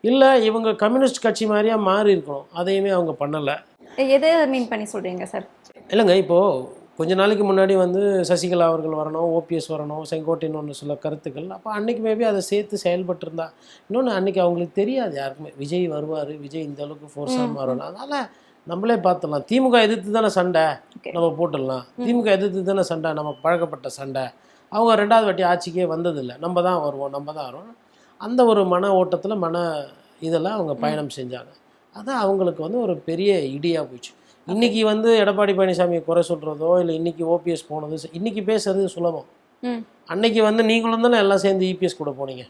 இல்லை இவங்க கம்யூனிஸ்ட் கட்சி மாதிரியா மாறி இருக்கணும், அதையுமே அவங்க பண்ணலை. எதை மீன் பண்ணி சொல்றீங்க சார்? இல்லைங்க, இப்போது கொஞ்ச நாளைக்கு முன்னாடி வந்து சசிகலா அவர்கள் வரணும், ஓபிஎஸ் வரணும், செங்கோட்டையன் ஒன்று சில கருத்துக்கள். அப்போ அன்றைக்கி மேபி அதை சேர்த்து செயல்பட்டுருந்தா. இன்னொன்று அன்றைக்கி அவங்களுக்கு தெரியாது யாருக்குமே விஜய் வருவார், விஜய் இந்த அளவுக்கு ஃபோர்ஸாக மாறணும். அதனால் நம்மளே பார்த்துடலாம். திமுக எதிர்த்து தானே சண்டை, நம்ம போட்டுடலாம். திமுக எதிர்த்து தானே சண்டை, நம்ம பழக்கப்பட்ட சண்டை. அவங்க 2வது வாட்டி ஆட்சிக்கே வந்ததில்லை, நம்ம தான் வருவோம். அந்த ஒரு மன ஓட்டத்தில் இதெல்லாம் அவங்க பயணம் செஞ்சாங்க. அது அவங்களுக்கு வந்து ஒரு பெரிய இடியாக போச்சு. இன்றைக்கி வந்து எடப்பாடி பழனிசாமியை குறை சொல்கிறதோ இல்லை இன்றைக்கி ஓபிஎஸ் போனது இன்றைக்கி பேசுறது சுலபம். அன்னைக்கு வந்து நீங்களும் தானே எல்லாம் சேர்ந்து இபிஎஸ் கூட போனீங்க.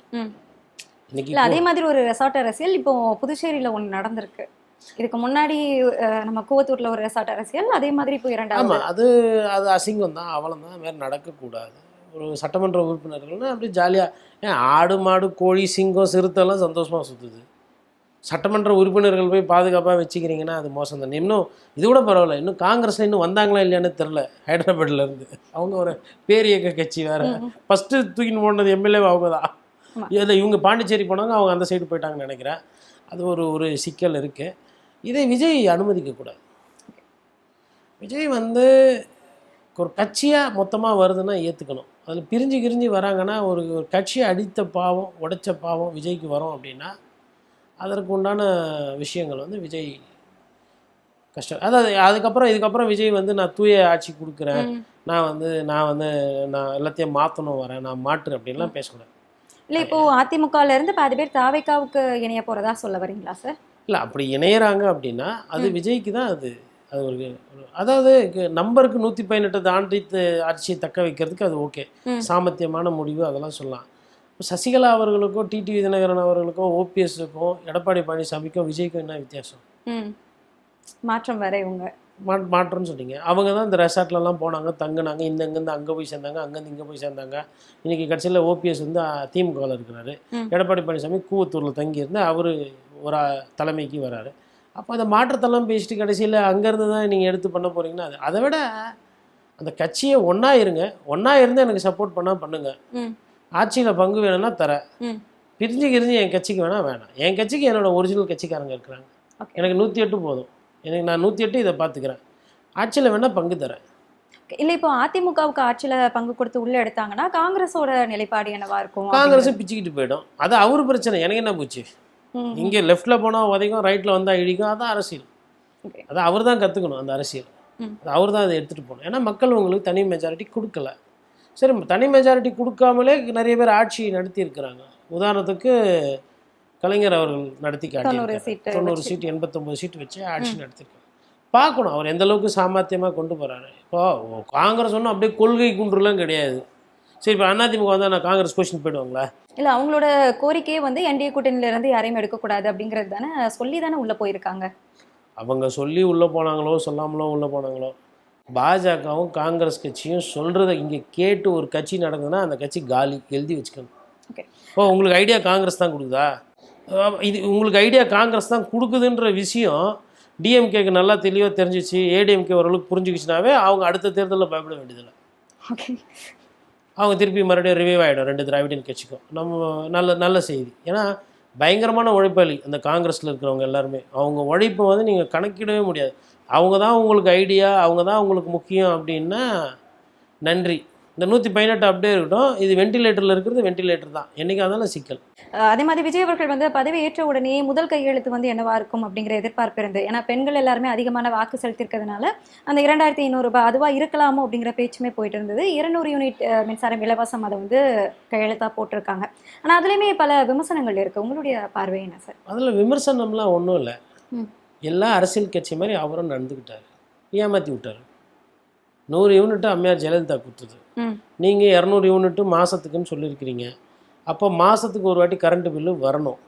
இன்னைக்கு அதே மாதிரி ஒரு ரெசார்ட் அரசியல் இப்போ புதுச்சேரியில் ஒன்று நடந்திருக்கு. இதுக்கு முன்னாடி நம்ம கூவத்தூர்ல ஒரு ரெசார்ட் அரசியல், அதே மாதிரி இப்போ 2வது. ஆமாம், அது அசிங்கம் தான், அவலம் தான். வேறு நடக்கக்கூடாது. ஒரு சட்டமன்ற உறுப்பினர்கள்னா அப்படி ஜாலியாக ஆடு மாடு கோழி சிங்கம் சிறுத்தைலாம் சந்தோஷமாக சுற்றுது. சட்டமன்ற உறுப்பினர்கள் போய் பாதுகாப்பாக வச்சுக்கிறீங்கன்னா அது மோசம் தானே. இன்னும் இது கூட பரவாயில்ல, இன்னும் காங்கிரஸில் இன்னும் வந்தாங்களா இல்லையான்னு தெரில. ஹைதராபாத்லேருந்து அவங்க ஒரு பேரியக்க கட்சி வேறு. ஃபஸ்ட்டு தூக்கின்னு போனது எம்எல்ஏ அவங்க தான். இல்லை இவங்க பாண்டிச்சேரி போனாங்க, அவங்க அந்த சைடு போயிட்டாங்கன்னு நினைக்கிறேன். அது ஒரு சிக்கல் இருக்குது. இதை விஜய் அனுமதிக்கக்கூடாது. விஜய் வந்து ஒரு கட்சியாக மொத்தமாக வருதுன்னா ஏற்றுக்கணும். அதில் பிரிஞ்சு வராங்கன்னா ஒரு கட்சியை அடித்த பாவம் உடைச்ச பாவம் விஜய்க்கு வரும் அப்படின்னா அதற்கு உண்டான விஷயங்கள் வந்து விஜய் கஷ்டம். அதாவது இதுக்கப்புறம் விஜய் வந்து நான் தூய ஆட்சி கொடுக்குறேன், நான் எல்லாத்தையும் மாற்றணும் வரேன், நான் மாற்றுறேன் அப்படின்லாம் பேசக்கூடாது. இல்லை இப்போ அதிமுகல இருந்து பாதி பேர் தாவேக்காவுக்கு இணைய போறதா சொல்ல வரீங்களா சார்? இல்லை அப்படி இணையறாங்க அப்படின்னா அது விஜய்க்கு தான் அது ஒரு அதாவது நம்பருக்கு 118 தாண்டி ஆட்சியை தக்க வைக்கிறதுக்கு அது ஓகே, சாமர்த்தியமான முடிவு, அதெல்லாம் சொல்லலாம். சசிகலா அவர்களுக்கோ டிடிவி தினகரன் அவர்களுக்கோ ஓபிஎஸ்க்கும் எடப்பாடி பழனிசாமிக்கும் விஜய்க்கும் என்ன வித்தியாசம்? மாற்றம் வேற. இவங்க மாற்றம்னு சொன்னீங்க. அவங்க தான் இந்த ரெசார்ட்லலாம் போனாங்க, தங்கினாங்க, இங்கேருந்து அங்கே போய் சேர்ந்தாங்க, அங்கேருந்து இங்கே போய் சேர்ந்தாங்க. இன்றைக்கி கட்சியில் ஓபிஎஸ் வந்து திமுகவில் இருக்கிறாரு, எடப்பாடி பழனிசாமி கூவத்தூரில் தங்கியிருந்து அவர் ஒரு தலைமைக்கு வராரு. அப்போ அந்த மாற்றத்தெல்லாம் பேசிட்டு கடைசியில் அங்கேருந்து தான் நீங்கள் எடுத்து பண்ண போகிறீங்கன்னா அதை விட அந்த கட்சியை ஒன்றா இருந்து எனக்கு சப்போர்ட் பண்ணால் பண்ணுங்கள். ஆட்சியில் பங்கு வேணும்னா தரேன், பிரிஞ்சு என் கட்சிக்கு வேணாம். என் கட்சிக்கு என்னோடய ஒரிஜினல் கட்சிக்காரங்க இருக்கிறாங்க, எனக்கு 108 போதும், எனக்கு நான் 108 இதை பார்த்துக்கிறேன், ஆட்சியில் வேணால் பங்கு தரேன். இல்லை இப்போ அதிமுகவுக்கு ஆட்சியில் பங்கு கொடுத்து உள்ளே எடுத்தாங்கன்னா காங்கிரஸோட நிலைப்பாடு என்னவா இருக்கும்? காங்கிரஸும் பிச்சுக்கிட்டு போயிடும். அது அவர் பிரச்சனை, எனக்கு என்ன போச்சு. இங்கே லெஃப்டில் போனால் உதைக்கும், ரைட்டில் வந்தால் இழிக்கும், அதான் அரசியல். அதை அவர் தான் கற்றுக்கணும், அந்த அரசியல் அது அவர் தான் அதை எடுத்துகிட்டு போகணும். ஏன்னா மக்கள் உங்களுக்கு தனி மெஜாரிட்டி கொடுக்கல. சரி, தனி மெஜாரிட்டி கொடுக்காமலே நிறைய பேர் ஆட்சி நடத்தி இருக்கிறாங்க. உதாரணத்துக்கு கலைஞர் அவர்கள் நடத்தி காட்டி 90 சீட் 89 சீட் வச்சு ஆட்சி நடத்திருக்காங்க. பார்க்கணும் அவர் எந்த அளவுக்கு சாமர்த்தியமாக கொண்டு போகிறாரு. இப்போது காங்கிரஸ் ஒன்றும் அப்படியே கொள்கை குன்றுலாம் கிடையாது. சரி, இப்போ அதிமுக வந்தால் நான் காங்கிரஸ் கொஸ்டின் போயிடுவாங்களா? இல்லை, அவங்களோட கோரிக்கையே வந்து என்டிஏ கூட்டணியிலேருந்து யாரையும் எடுக்கக்கூடாது அப்படிங்கிறது தானே, சொல்லி தானே உள்ளே போயிருக்காங்க. அவங்க சொல்லி உள்ளே போனாங்களோ சொல்லாமலோ உள்ளே போனாங்களோ, பாஜகவும் காங்கிரஸ் கட்சியும் சொல்கிறத இங்கே கேட்டு ஒரு கட்சி நடக்குதுன்னா அந்த கட்சி காலி, எழுதி வச்சுக்கணும். இப்போ உங்களுக்கு ஐடியா காங்கிரஸ் தான் கொடுக்குதா? இது உங்களுக்கு ஐடியா காங்கிரஸ் தான் கொடுக்குதுன்ற விஷயம் டிஎம்கேக்கு நல்லா தெளிவாக தெரிஞ்சிச்சு, ஏடிஎம்கே ஓரளவுக்கு புரிஞ்சுக்கிச்சுனாவே அவங்க அடுத்த தேர்தலில் பயப்பட வேண்டியதில்லை. அவங்க திருப்பி மறுபடியும் ரிவைவ் ஆகிடும் 2 திராவிடன் கட்சிக்கும். நம்ம நல்ல செய்தி. ஏன்னா பயங்கரமான உழைப்பாளி அந்த காங்கிரஸில் இருக்கிறவங்க எல்லாருமே. அவங்க உழைப்பை வந்து நீங்கள் கணக்கிடவே முடியாது. அவங்க தான் உங்களுக்கு ஐடியா, அவங்க தான் உங்களுக்கு முக்கியம் அப்படின்னா நன்றி. இந்த 118 அப்படியே இருக்கட்டும். இது வெண்டிலேட்டரில் இருக்கிறது வெண்டிலேட்டர் தான், என்றைக்கு அதெல்லாம் சிக்கல். அதே மாதிரி விஜய் அவர்கள் வந்து பதவி ஏற்ற உடனே முதல் கையெழுத்து வந்து என்னவா இருக்கும் அப்படிங்கிற எதிர்பார்ப்பு இருந்து, ஏன்னா பெண்கள் எல்லாருமே அதிகமான வாக்கு செலுத்திருக்கிறதுனால அந்த 2500 ரூபாய் அதுவாக இருக்கலாமோ அப்படிங்கிற பேச்சுமே போயிட்டு இருந்தது. 200 யூனிட் மின்சாரம் இலவசம் அதை வந்து கையெழுத்தாக போட்டிருக்காங்க. ஆனால் அதுலேயுமே பல விமர்சனங்கள் இருக்குது. உங்களுடைய பார்வை என்ன சார்? அதில் விமர்சனம்லாம் ஒன்றும் இல்லை. எல்லா அரசியல் கட்சி மாதிரி அவரும் நடந்துக்கிட்டார், ஏமாற்றி விட்டார். 100 யூனிட்டு அம்மையார் ஜெயலலிதா கொடுத்தது, நீங்கள் 200 யூனிட்டு மாதத்துக்குன்னு சொல்லியிருக்கிறீங்க. அப்போ மாதத்துக்கு ஒரு வாட்டி கரண்ட்டு பில்லு வரணும்.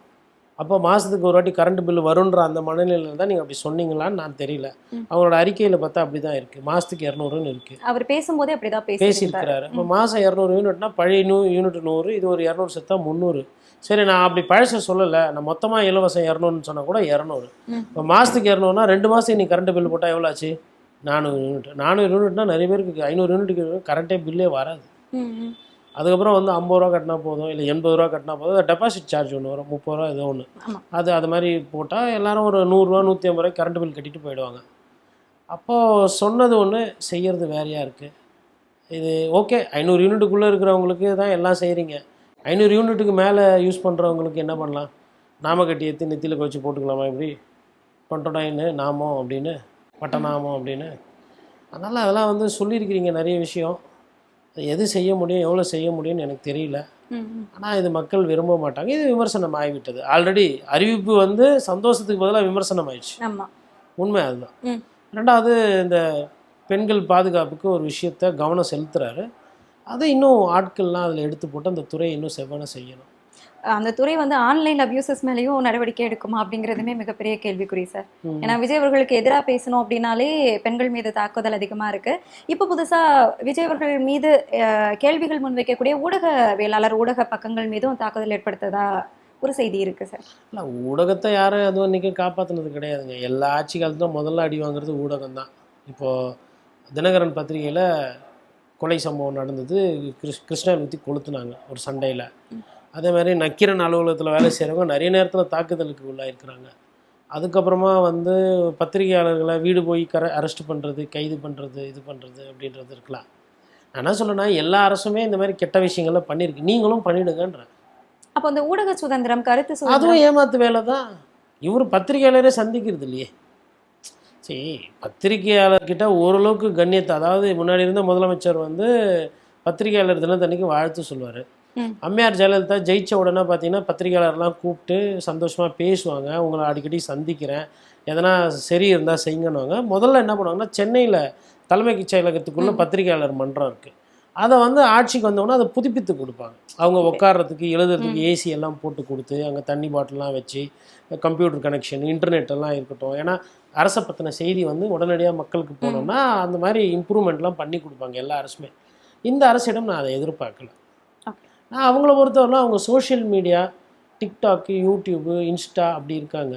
அப்போ மாதத்துக்கு ஒரு வாட்டி கரண்ட் பில்லு வருன்ற அந்த மனநிலையில் தான் நீங்கள் அப்படி சொன்னீங்களான்னு நான் தெரியல. அவங்களோட அறிக்கையில் பார்த்தா அப்படி தான் இருக்குது, மாதத்துக்கு 200ன்னு இருக்குது. அவர் பேசும்போதே அப்படிதான் பேசியிருக்கிறாரு. இப்போ மாதம் 200 யூனிட்னா பழைய யூனிட் 100, இது ஒரு 200 சேர்த்தா 300. சரி, நான் அப்படி பழச சொல்லலை, நான் மொத்தமாக இலவசம் 200ன்னு சொன்னால் கூட 200. இப்போ மாதத்துக்கு 200னா 2 மாதத்துக்கு நீ கரண்ட் பில் போட்டால் எவ்வளோ ஆச்சு? 400 யூனிட். 400 யூனிட்னா நிறைய பேருக்கு 500 யூனிட்டுக்கு கரண்ட்டே பில்லே வராது. அதுக்கப்புறம் வந்து 50 ரூபா கட்டினா போதும், இல்லை 80 ரூபா கட்டினா போதும். டெபாசிட் சார்ஜ் ஒன்று வரும், 30 ரூபா ஏதோ ஒன்று. அது மாதிரி போட்டால் எல்லாரும் ஒரு 100 ரூபா 150 ரூபாய்க்கு கரண்ட் பில் கட்டிட்டு போயிடுவாங்க. அப்போது சொன்னது ஒன்று, செய்கிறது வேறையாக இருக்குது. இது ஓகே, 500 யூனிட்டுக்குள்ளே இருக்கிறவங்களுக்கு தான் எல்லாம் செய்கிறீங்க. 500 யூனிட்டுக்கு மேலே யூஸ் பண்ணுறவங்களுக்கு என்ன பண்ணலாம்? நாம கட்டி ஏற்றி நெத்தியில் வச்சு போட்டுக்கலாமா? இப்படி டொண்டொடாயின்னு நாமம் அப்படின்னு, பட்டநாமம் அப்படின்னு. அதனால் அதெல்லாம் வந்து சொல்லியிருக்கிறீங்க நிறைய விஷயம். எது செய்ய முடியும், எவ்வளோ செய்ய முடியும்னு எனக்கு தெரியல. ஆனால் இது மக்கள் விரும்ப மாட்டாங்க. இது விமர்சனம் ஆகிவிட்டது. ஆல்ரெடி அறிவிப்பு வந்து சந்தோஷத்துக்கு பதிலாக விமர்சனம் ஆயிடுச்சு. உண்மை அதுதான். ரெண்டாவது, இந்த பெண்கள் பாதுகாப்புக்கு ஒரு விஷயத்த கவனம் செலுத்துகிறாரு. அதை இன்னும் ஆட்கள்லாம் அதில் எடுத்து போட்டு அந்த துறையை இன்னும் செவ்வன செய்யணும். அந்த துறை வந்து ஆன்லைன் அபியூசஸ் மேலேயும் நடவடிக்கை எடுக்குமா அப்படிங்கிறதுமே மிகப்பெரிய கேள்விக்குறி சார். ஏன்னா விஜய் அவர்களுக்கு எதிராக பேசணும் அப்படின்னாலே பெண்கள் மீது தாக்குதல் அதிகமாக இருக்கு. இப்போ புதுசாக விஜய் அவர்கள் மீது கேள்விகள் முன்வைக்கக்கூடிய ஊடகவியலாளர் ஊடக பக்கங்கள் மீதும் தாக்குதல் ஏற்படுத்ததா ஒரு செய்தி இருக்கு சார். இல்லை, ஊடகத்தை யாரும் அதுவும் இன்றைக்கி காப்பாற்றினது கிடையாதுங்க. எல்லா ஆட்சி காலத்திலும் முதல்ல அடி வாங்குறது ஊடகம் தான். இப்போது தினகரன் பத்திரிகையில் கொலை சம்பவம் நடந்தது, கிருஷ்ணாவை ஊற்றி கொளுத்துனாங்க ஒரு சண்டையில். அதே மாதிரி நக்கீரன் அலுவலகத்தில் வேலை செய்கிறவங்க நிறைய நேரத்தில் தாக்குதலுக்கு உள்ளாயிருக்கிறாங்க. அதுக்கப்புறமா வந்து பத்திரிகையாளர்களை வீடு போய் அரெஸ்ட் பண்ணுறது, கைது பண்ணுறது, இது பண்ணுறது அப்படின்றது இருக்கலாம். நான் என்ன சொல்கிறேன்னா, எல்லா அரசுமே இந்த மாதிரி கெட்ட விஷயங்களை பண்ணியிருக்கு, நீங்களும் பண்ணிவிடுங்கன்றேன். அப்போ அந்த ஊடக சுதந்திரம், கருத்து சுதந்திரம், அதுவும் ஏமாத்து வேலை தான். இவர் பத்திரிகையாளரே சந்திக்கிறது இல்லையே. சரி, பத்திரிகையாளர்கிட்ட ஓரளவுக்கு கண்ணியத்தை, அதாவது முன்னாடி இருந்த முதலமைச்சர் வந்து பத்திரிகையாளர் தினத்தன்னைக்கு வாழ்த்து சொல்லுவார். அம்மையார் ஜெயலலிதா ஜெயிச்ச உடனே பார்த்தீங்கன்னா பத்திரிகையாளர்லாம் கூப்பிட்டு சந்தோஷமாக பேசுவாங்க. உங்களை அடிக்கடி சந்திக்கிறேன், எதனா சரி இருந்தால் செய்யுங்கன்னுவாங்க. முதல்ல என்ன பண்ணுவாங்கன்னா, சென்னையில் தலைமைச் செயலகத்துக்குள்ளே பத்திரிகையாளர் மன்றம் இருக்குது. அதை வந்து ஆட்சிக்கு வந்தோடனே அதை புதுப்பித்து கொடுப்பாங்க. அவங்க உட்கார்றதுக்கு எழுதுறதுக்கு ஏசி எல்லாம் போட்டு கொடுத்து, அங்கே தண்ணி பாட்டிலாம் வச்சு, கம்ப்யூட்டர் கனெக்ஷன், இன்டர்நெட் எல்லாம் இருக்கட்டும். ஏன்னா அரசை பற்றின செய்தி வந்து உடனடியாக மக்களுக்கு போனோம்னா அந்த மாதிரி இம்ப்ரூவ்மெண்ட்லாம் பண்ணி கொடுப்பாங்க எல்லா அரசுமே. இந்த அரசிடம் நான் அதை எதிர்பார்க்கல. நான் அவங்கள பொறுத்தவரைலாம் அவங்க social media, TikTok, YouTube, Insta அப்படி இருக்காங்க.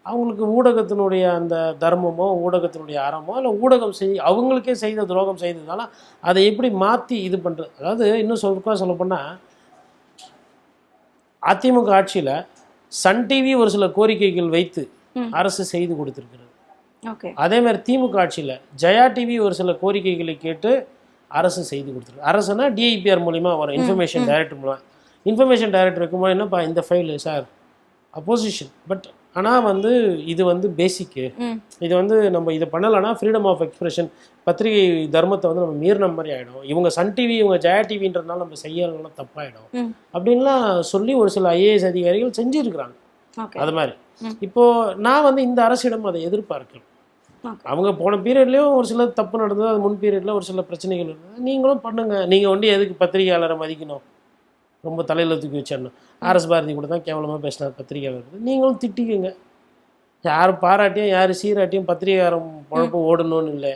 அவங்களுக்கு ஊடகத்தினுடைய அந்த தர்மமோ, ஊடகத்தினுடைய அறமோ, இல்லை ஊடகம் அவங்களுக்கே செய்த துரோகம் செய்ததால அதை எப்படி மாற்றி இது பண்ணுறது. அதாவது இன்னும் சொல்லப்போனால், அதிமுக ஆட்சியில் சன் டிவி ஒரு சில கோரிக்கைகள் வைத்து அரசு செய்து கொடுத்துருக்கிறது. அதே மாதிரி திமுக ஆட்சியில் ஜெயா டிவி ஒரு சில கோரிக்கைகளை கேட்டு அரசு செய்து கொடுத்துருக்கு. அரசுனா டிஐபிஆர் மூலிமா வரும், இன்ஃபர்மேஷன் டைரக்டர் மூலம். இன்ஃபர்மேஷன் டைரக்டர் இருக்கும்போது என்னப்பா இந்த ஃபைலு சார், அப்போசிஷன். பட் ஆனால் வந்து இது வந்து பேசிக்கு, இது வந்து நம்ம இதை பண்ணலைன்னா ஃப்ரீடம் ஆஃப் எக்ஸ்பிரஷன், பத்திரிகை தர்மத்தை வந்து நம்ம மீறின மாதிரி ஆகிடும். இவங்க சன் டிவி, இவங்க ஜெயா டிவின்றதுனால நம்ம செய்யலாம் தப்பாயிடும் அப்படின்லாம் சொல்லி ஒரு சில ஐஏஎஸ் அதிகாரிகள் செஞ்சுருக்கிறாங்க. அது மாதிரி இப்போது நான் வந்து இந்த அரசிடம் அதை எதிர்பார்க்கிறேன். அவங்க போன பீரியட்லேயும் ஒரு சில தப்பு நடந்தது, அது முன் பீரியடில் ஒரு சில பிரச்சனைகள் இருந்தது. நீங்களும் பண்ணுங்கள். நீங்கள் ஒண்டி எதுக்கு பத்திரிகையாளரை மதிக்கணும், ரொம்ப தலையில் தூக்கி வச்சிடணும்? ஆர்எஸ் பாரதி கூட தான் கேவலமாக பேசினார் பத்திரிகையாளர். நீங்களும் திட்டிக்குங்க. யார் பாராட்டியும் யார் சீராட்டியும் பத்திரிகையாளர் பொழப்பு ஓடணும்னு இல்லை.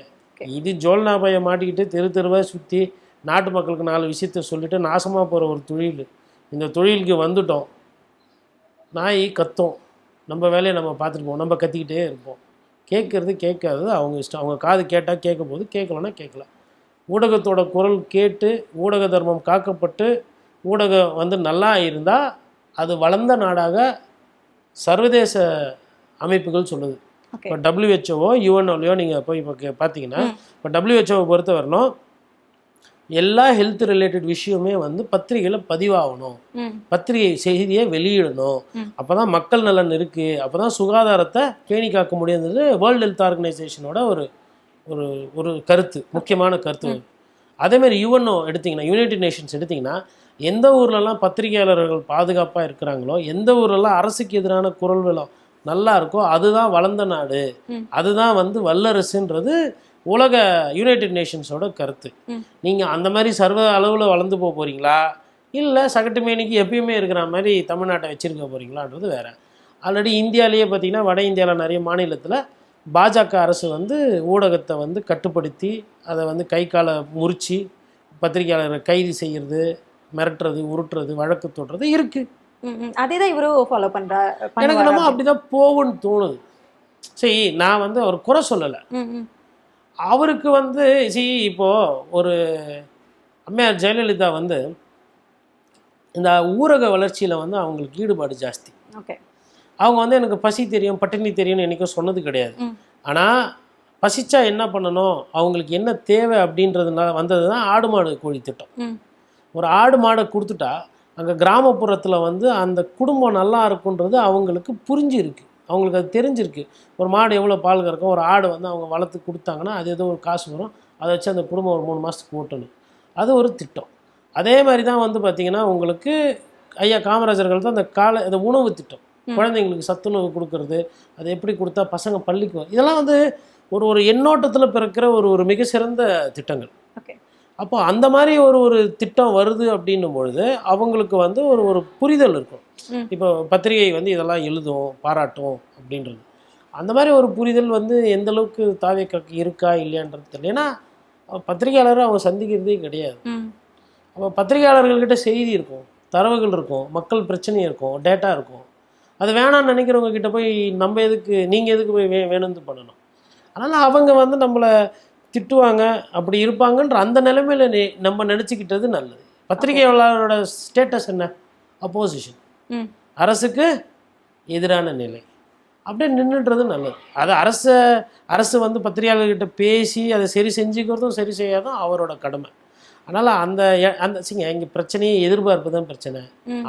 இது ஜோல்னாபாயை மாட்டிக்கிட்டு தெரு தெருவாக சுற்றி நாட்டு மக்களுக்கு 4 விஷயத்த சொல்லிவிட்டு நாசமாக போகிற ஒரு தொழில். இந்த தொழிலுக்கு வந்துட்டோம், நாய் கத்தும், நம்ம வேலையை நம்ம பார்த்துட்டு போவோம், நம்ம கத்திக்கிட்டே இருப்போம். கேட்குறது கேட்காது அவங்க இஷ்டம். அவங்க காது கேட்டால் கேட்க போது, கேட்கலன்னா கேட்கல. ஊடகத்தோட குரல் கேட்டு ஊடக தர்மம் காக்கப்பட்டு ஊடகம் வந்து நல்லா இருந்தால் அது வளர்ந்த நாடாக சர்வதேச அமைப்புகள் சொல்லுது. இப்போ WHO, UNOலையோ நீங்கள் போய் இப்போ பார்த்தீங்கன்னா, இப்போ WHO பொறுத்த வரணும் எல்லா ஹெல்த் ரிலேட்டட் விஷயமே வந்து பத்திரிகையில் பதிவாகணும், பத்திரிகை செய்தியை வெளியிடணும். அப்போ தான் மக்கள் நலன் இருக்குது, அப்போ தான் சுகாதாரத்தை பேணி காக்க முடியுங்கிறது வேர்ல்டு ஹெல்த் ஆர்கனைசேஷனோட ஒரு ஒரு ஒரு கருத்து, முக்கியமான கருத்து. அதேமாதிரி UNO எடுத்திங்கன்னா, யுனைடெட் நேஷன்ஸ் எடுத்திங்கன்னா, எந்த ஊர்லலாம் பத்திரிகையாளர்கள் பாதுகாப்பாக இருக்கிறாங்களோ, எந்த ஊர்லலாம் அரசுக்கு எதிரான குரல் வளம் நல்லா இருக்கோ அதுதான் வளர்ந்த நாடு, அதுதான் வந்து வல்லரசுன்றது உலக யுனைடெட் நேஷன்ஸோட கருத்து. நீங்கள் அந்த மாதிரி சர்வ அளவில் வளர்ந்து போகிறீங்களா, இல்லை சகட்டு மேனிக்கு எப்பயுமே இருக்கிற மாதிரி தமிழ்நாட்டை வச்சுருக்க போகிறீங்களான்றது வேறு. ஆல்ரெடி இந்தியாவிலேயே பார்த்திங்கன்னா வட இந்தியாவில் நிறைய மாநிலத்தில் பாஜக அரசு வந்து ஊடகத்தை வந்து கட்டுப்படுத்தி அதை வந்து கை காலை முறித்து பத்திரிகையாளரை கைது செய்கிறது, மிரட்டுறது, உருட்டுறது, வழக்கு தொடுறது இருக்குது. அதே தான் இவரும் ஃபாலோ எனக்கு என்னமோ அப்படி தான் போகும்னு தோணுது. சரி, நான் வந்து அவர் குறை சொல்லலை. அவருக்கு வந்து இப்போது ஒரு அம்மையார் ஜெயலலிதா வந்து இந்த ஊரக வளர்ச்சியில் வந்து அவங்களுக்கு ஈடுபாடு ஜாஸ்தி. ஓகே, அவங்க வந்து எனக்கு பசி தெரியும், பட்டினி தெரியும்னு என்றைக்கும் சொன்னது கிடையாது. ஆனால் பசிச்சா என்ன பண்ணணும், அவங்களுக்கு என்ன தேவை அப்படின்றதுனால வந்தது தான் ஆடு மாடு கோழி திட்டம். ஒரு ஆடு மாடை கொடுத்துட்டா அங்கே கிராமப்புறத்தில் வந்து அந்த குடும்பம் நல்லா இருக்குன்றது அவங்களுக்கு புரிஞ்சிருக்கு, அவங்களுக்கு அது தெரிஞ்சிருக்கு. ஒரு மாடு எவ்வளோ பால் கறக்கும், ஒரு ஆடு வந்து அவங்க வளர்த்து கொடுத்தாங்கன்னா அது ஏதோ ஒரு காசு வரும், அதை வச்சு அந்த குடும்பம் ஒரு 3 மாதத்துக்கு ஓட்டணும். அது ஒரு திட்டம். அதே மாதிரி தான் வந்து பார்த்திங்கன்னா உங்களுக்கு ஐயா காமராஜர்கள் தான் அந்த உணவு திட்டம், குழந்தைங்களுக்கு சத்துணவு கொடுக்கறது, அது எப்படி கொடுத்தா பசங்க பள்ளிக்கு இதெல்லாம் வந்து ஒரு எண்ணோட்டத்தில் பிறக்கிற ஒரு மிக சிறந்த திட்டங்கள். ஓகே, அப்போ அந்த மாதிரி ஒரு திட்டம் வருது அப்படின்னும் பொழுது அவங்களுக்கு வந்து ஒரு புரிதல் இருக்கும். இப்போ பத்திரிகை வந்து இதெல்லாம் எழுதும், பாராட்டும் அப்படின்றது. அந்த மாதிரி ஒரு புரிதல் வந்து எந்த அளவுக்கு தாவேக்காக்கு இருக்கா இல்லையான்றது தெரியல. ஏன்னா பத்திரிகையாளரை அவங்க சந்திக்கிறதே கிடையாது. அப்போ பத்திரிகையாளர்கள்கிட்ட செய்தி இருக்கும், தரவுகள் இருக்கும், மக்கள் பிரச்சனை இருக்கும், டேட்டா இருக்கும். அது வேணான்னு நினைக்கிறவங்க கிட்ட போய் நம்ம எதுக்கு, நீங்கள் எதுக்கு போய் வேணும்னு பண்ணணும். அதனால் அவங்க வந்து நம்மளை திட்டுவாங்க, அப்படி இருப்பாங்கன்ற அந்த நிலைமையில் நம்ம நினச்சிக்கிட்டது நல்லது. பத்திரிகையாளரோட ஸ்டேட்டஸ் என்ன, அப்போசிஷன், அரசுக்கு எதிரான நிலை, அப்படியே நின்றுன்றது நல்லது. அது அரசு வந்து பத்திரிகையாளர்கிட்ட பேசி அதை சரி செஞ்சுக்கிறதும் சரி செய்யாதும் அவரோட கடமை. அதனால் அந்த இங்கே பிரச்சனையே எதிர்பார்ப்பு தான் பிரச்சனை,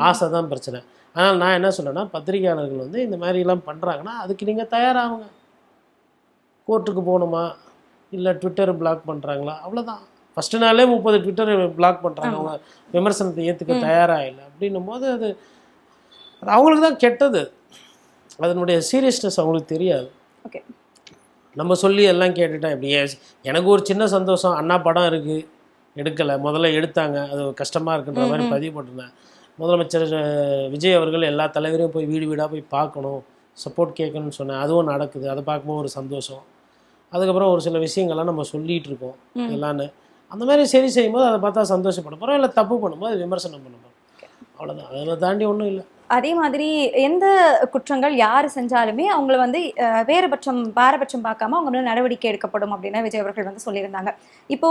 ஆசை தான் பிரச்சனை. அதனால் நான் என்ன சொல்கிறேன்னா, பத்திரிகையாளர்கள் வந்து இந்த மாதிரிலாம் பண்ணுறாங்கன்னா அதுக்கு நீங்கள் தயாராகுங்க. கோர்ட்டுக்கு போகணுமா, இல்லை ட்விட்டர் பிளாக் பண்ணுறாங்களா, அவ்வளோதான். ஃபஸ்ட்டு நாளே 30 ட்விட்டர் பிளாக் பண்ணுறாங்க, அவங்க விமர்சனத்தை ஏற்றுக்க தயாராக இல்லை அப்படின்னும் போது அது அவங்களுக்கு தான் கெட்டது. அதனுடைய சீரியஸ்னஸ் அவங்களுக்கு தெரியாது. ஓகே, நம்ம சொல்லி எல்லாம் கேட்டுட்டா எப்படி. எனக்கு ஒரு சின்ன சந்தோஷம், அண்ணா படம் இருக்குது எடுக்கலை, முதல்ல எடுத்தாங்க, அது கஷ்டமாக இருக்குன்ற மாதிரி பதிவு போட்டிருந்தேன். முதலமைச்சர் விஜய் அவர்கள் எல்லா தலைவரையும் போய் வீடு வீடாக போய் பார்க்கணும், சப்போர்ட் கேட்கணும்னு சொன்னேன். அதுவும் நடக்குது, அதை பார்க்கும்போது ஒரு சந்தோஷம். அதுக்கப்புறம் ஒரு சில விஷயங்கள்லாம் நம்ம சொல்லிகிட்டு இருக்கோம் எல்லான்னு. அந்த மாதிரி சரி செய்யும்போது அதை பார்த்தா சந்தோஷப்பட போகிறோம், இல்லை தப்பு பண்ணும்போது அது விமர்சனம் பண்ண போகிறோம், அவ்வளோதான். அதில் தாண்டி ஒன்றும் இல்லை. அதே மாதிரி எந்த குற்றங்கள் யார் செஞ்சாலுமே அவங்கள வந்து பாரபட்சம் பார்க்காம அவங்க மேலே நடவடிக்கை எடுக்கப்படும் அப்படின்னு விஜய் அவர்கள் வந்து சொல்லியிருந்தாங்க. இப்போ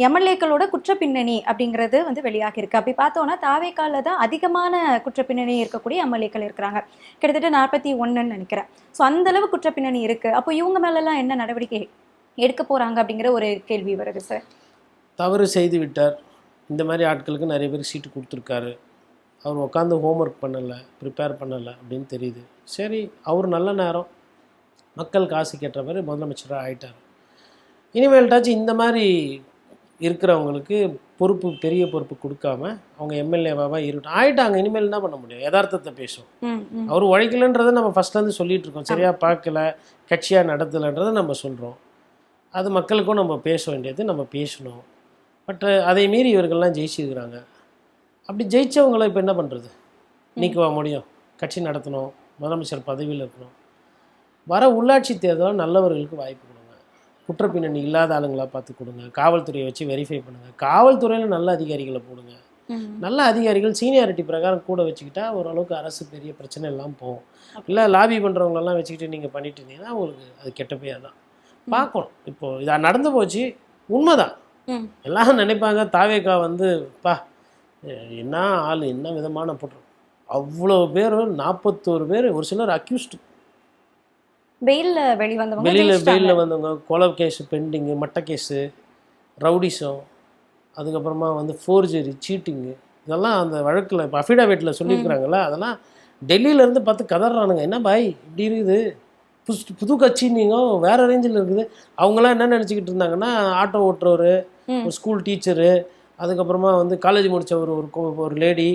எம்எல்ஏக்களோட குற்றப்பின்னணி அப்படிங்கிறது வந்து வெளியாகி இருக்கு. அப்படி பார்த்தோன்னா தாவேக்கால தான் அதிகமான குற்றப்பின்னணி இருக்கக்கூடிய எம்எல்ஏக்கள் இருக்கிறாங்க, கிட்டத்தட்ட 41ன்னு நினைக்கிறேன். ஸோ அந்த அளவு குற்றப்பின்னணி இருக்கு. அப்போ இவங்க மேலெல்லாம் என்ன நடவடிக்கை எடுக்க போறாங்க அப்படிங்கிற ஒரு கேள்வி வருது சார். தவறு செய்து விட்டார், இந்த மாதிரி ஆட்களுக்கு நிறைய பேர் சீட்டு கொடுத்துருக்காரு, அவர் உட்காந்து ஹோம்ஒர்க் பண்ணலை, ப்ரிப்பேர் பண்ணலை அப்படின்னு தெரியுது. சரி, அவர் நல்ல நேரம், மக்கள் காசு கேட்ட மாதிரி முதலமைச்சராக ஆகிட்டார். இனிமேல்ட்டாச்சும் இந்த மாதிரி இருக்கிறவங்களுக்கு பெரிய பொறுப்பு கொடுக்காம அவங்க எம்எல்ஏவாக இருக்கட்டும். ஆகிட்டாங்க, இனிமேல் என்ன பண்ண முடியும், யதார்த்தத்தை பேசும். அவர் உழைக்கலன்றதை நம்ம ஃபஸ்ட்லேருந்து சொல்லிகிட்டு இருக்கோம், சரியாக பார்க்கல, கட்சியாக நடத்தலைன்றதை நம்ம சொல்கிறோம். அது மக்களுக்கும் நம்ம பேச வேண்டியது, நம்ம பேசணும். பட் அதை மீறி இவர்கள்லாம் ஜெயிச்சிருக்கிறாங்க. அப்படி ஜெயித்தவங்களை இப்போ என்ன பண்ணுறது, நீக்குவா முடியும்? கட்சி நடத்தணும், முதலமைச்சர் பதவியில் இருக்கணும். வர உள்ளாட்சி தேர்தலில் நல்லவர்களுக்கு வாய்ப்பு கொடுங்க, குற்றப்பின்னணி இல்லாத ஆளுங்களாக பார்த்து கொடுங்க, காவல்துறையை வச்சு வெரிஃபை பண்ணுங்கள், காவல்துறையில் நல்ல அதிகாரிகளை போடுங்க. நல்ல அதிகாரிகள் சீனியாரிட்டி பிரகாரம் கூட வச்சுக்கிட்டா ஓரளவுக்கு அரசு பெரிய பிரச்சனை எல்லாம் போகும். இல்லை லாபி பண்ணுறவங்களெல்லாம் வச்சுக்கிட்டு நீங்கள் பண்ணிட்டு இருந்தீங்கன்னா உங்களுக்கு அது கெட்ட பேர் தான். பார்க்கணும். இப்போது இதாக நடந்து போச்சு, உண்மைதான். எல்லாரும் நினைப்பாங்க தாவேக்கா வந்து என்ன ஆள், என்ன விதமான போட்டுரும், அவ்வளோ பேர், 41 பேர், ஒரு சிலர் அக்யூஸ்டு, வெளியில் வந்தவங்க, கொலை கேஸு பெண்டிங்கு, மட்ட கேஸு, ரவுடிசம், அதுக்கப்புறமா வந்து ஃபோர்ஜரி, சீட்டிங்கு, இதெல்லாம் அந்த வழக்கில் இப்போ அஃபிடாவிட்டில் சொல்லியிருக்கிறாங்களா, அதெல்லாம் டெல்லியிலேருந்து பார்த்து கதறானுங்க. என்ன பாய் இப்படி இருக்குது, புது கட்சி, நீங்கள் வேறு ரேஞ்சில் இருக்குது. அவங்களாம் என்ன நினச்சிக்கிட்டு இருந்தாங்கன்னா, ஆட்டோ ஓட்டுறவர், ஒரு ஸ்கூல் டீச்சரு, அதுக்கப்புறமா வந்து காலேஜ் முடித்த ஒரு லேடி,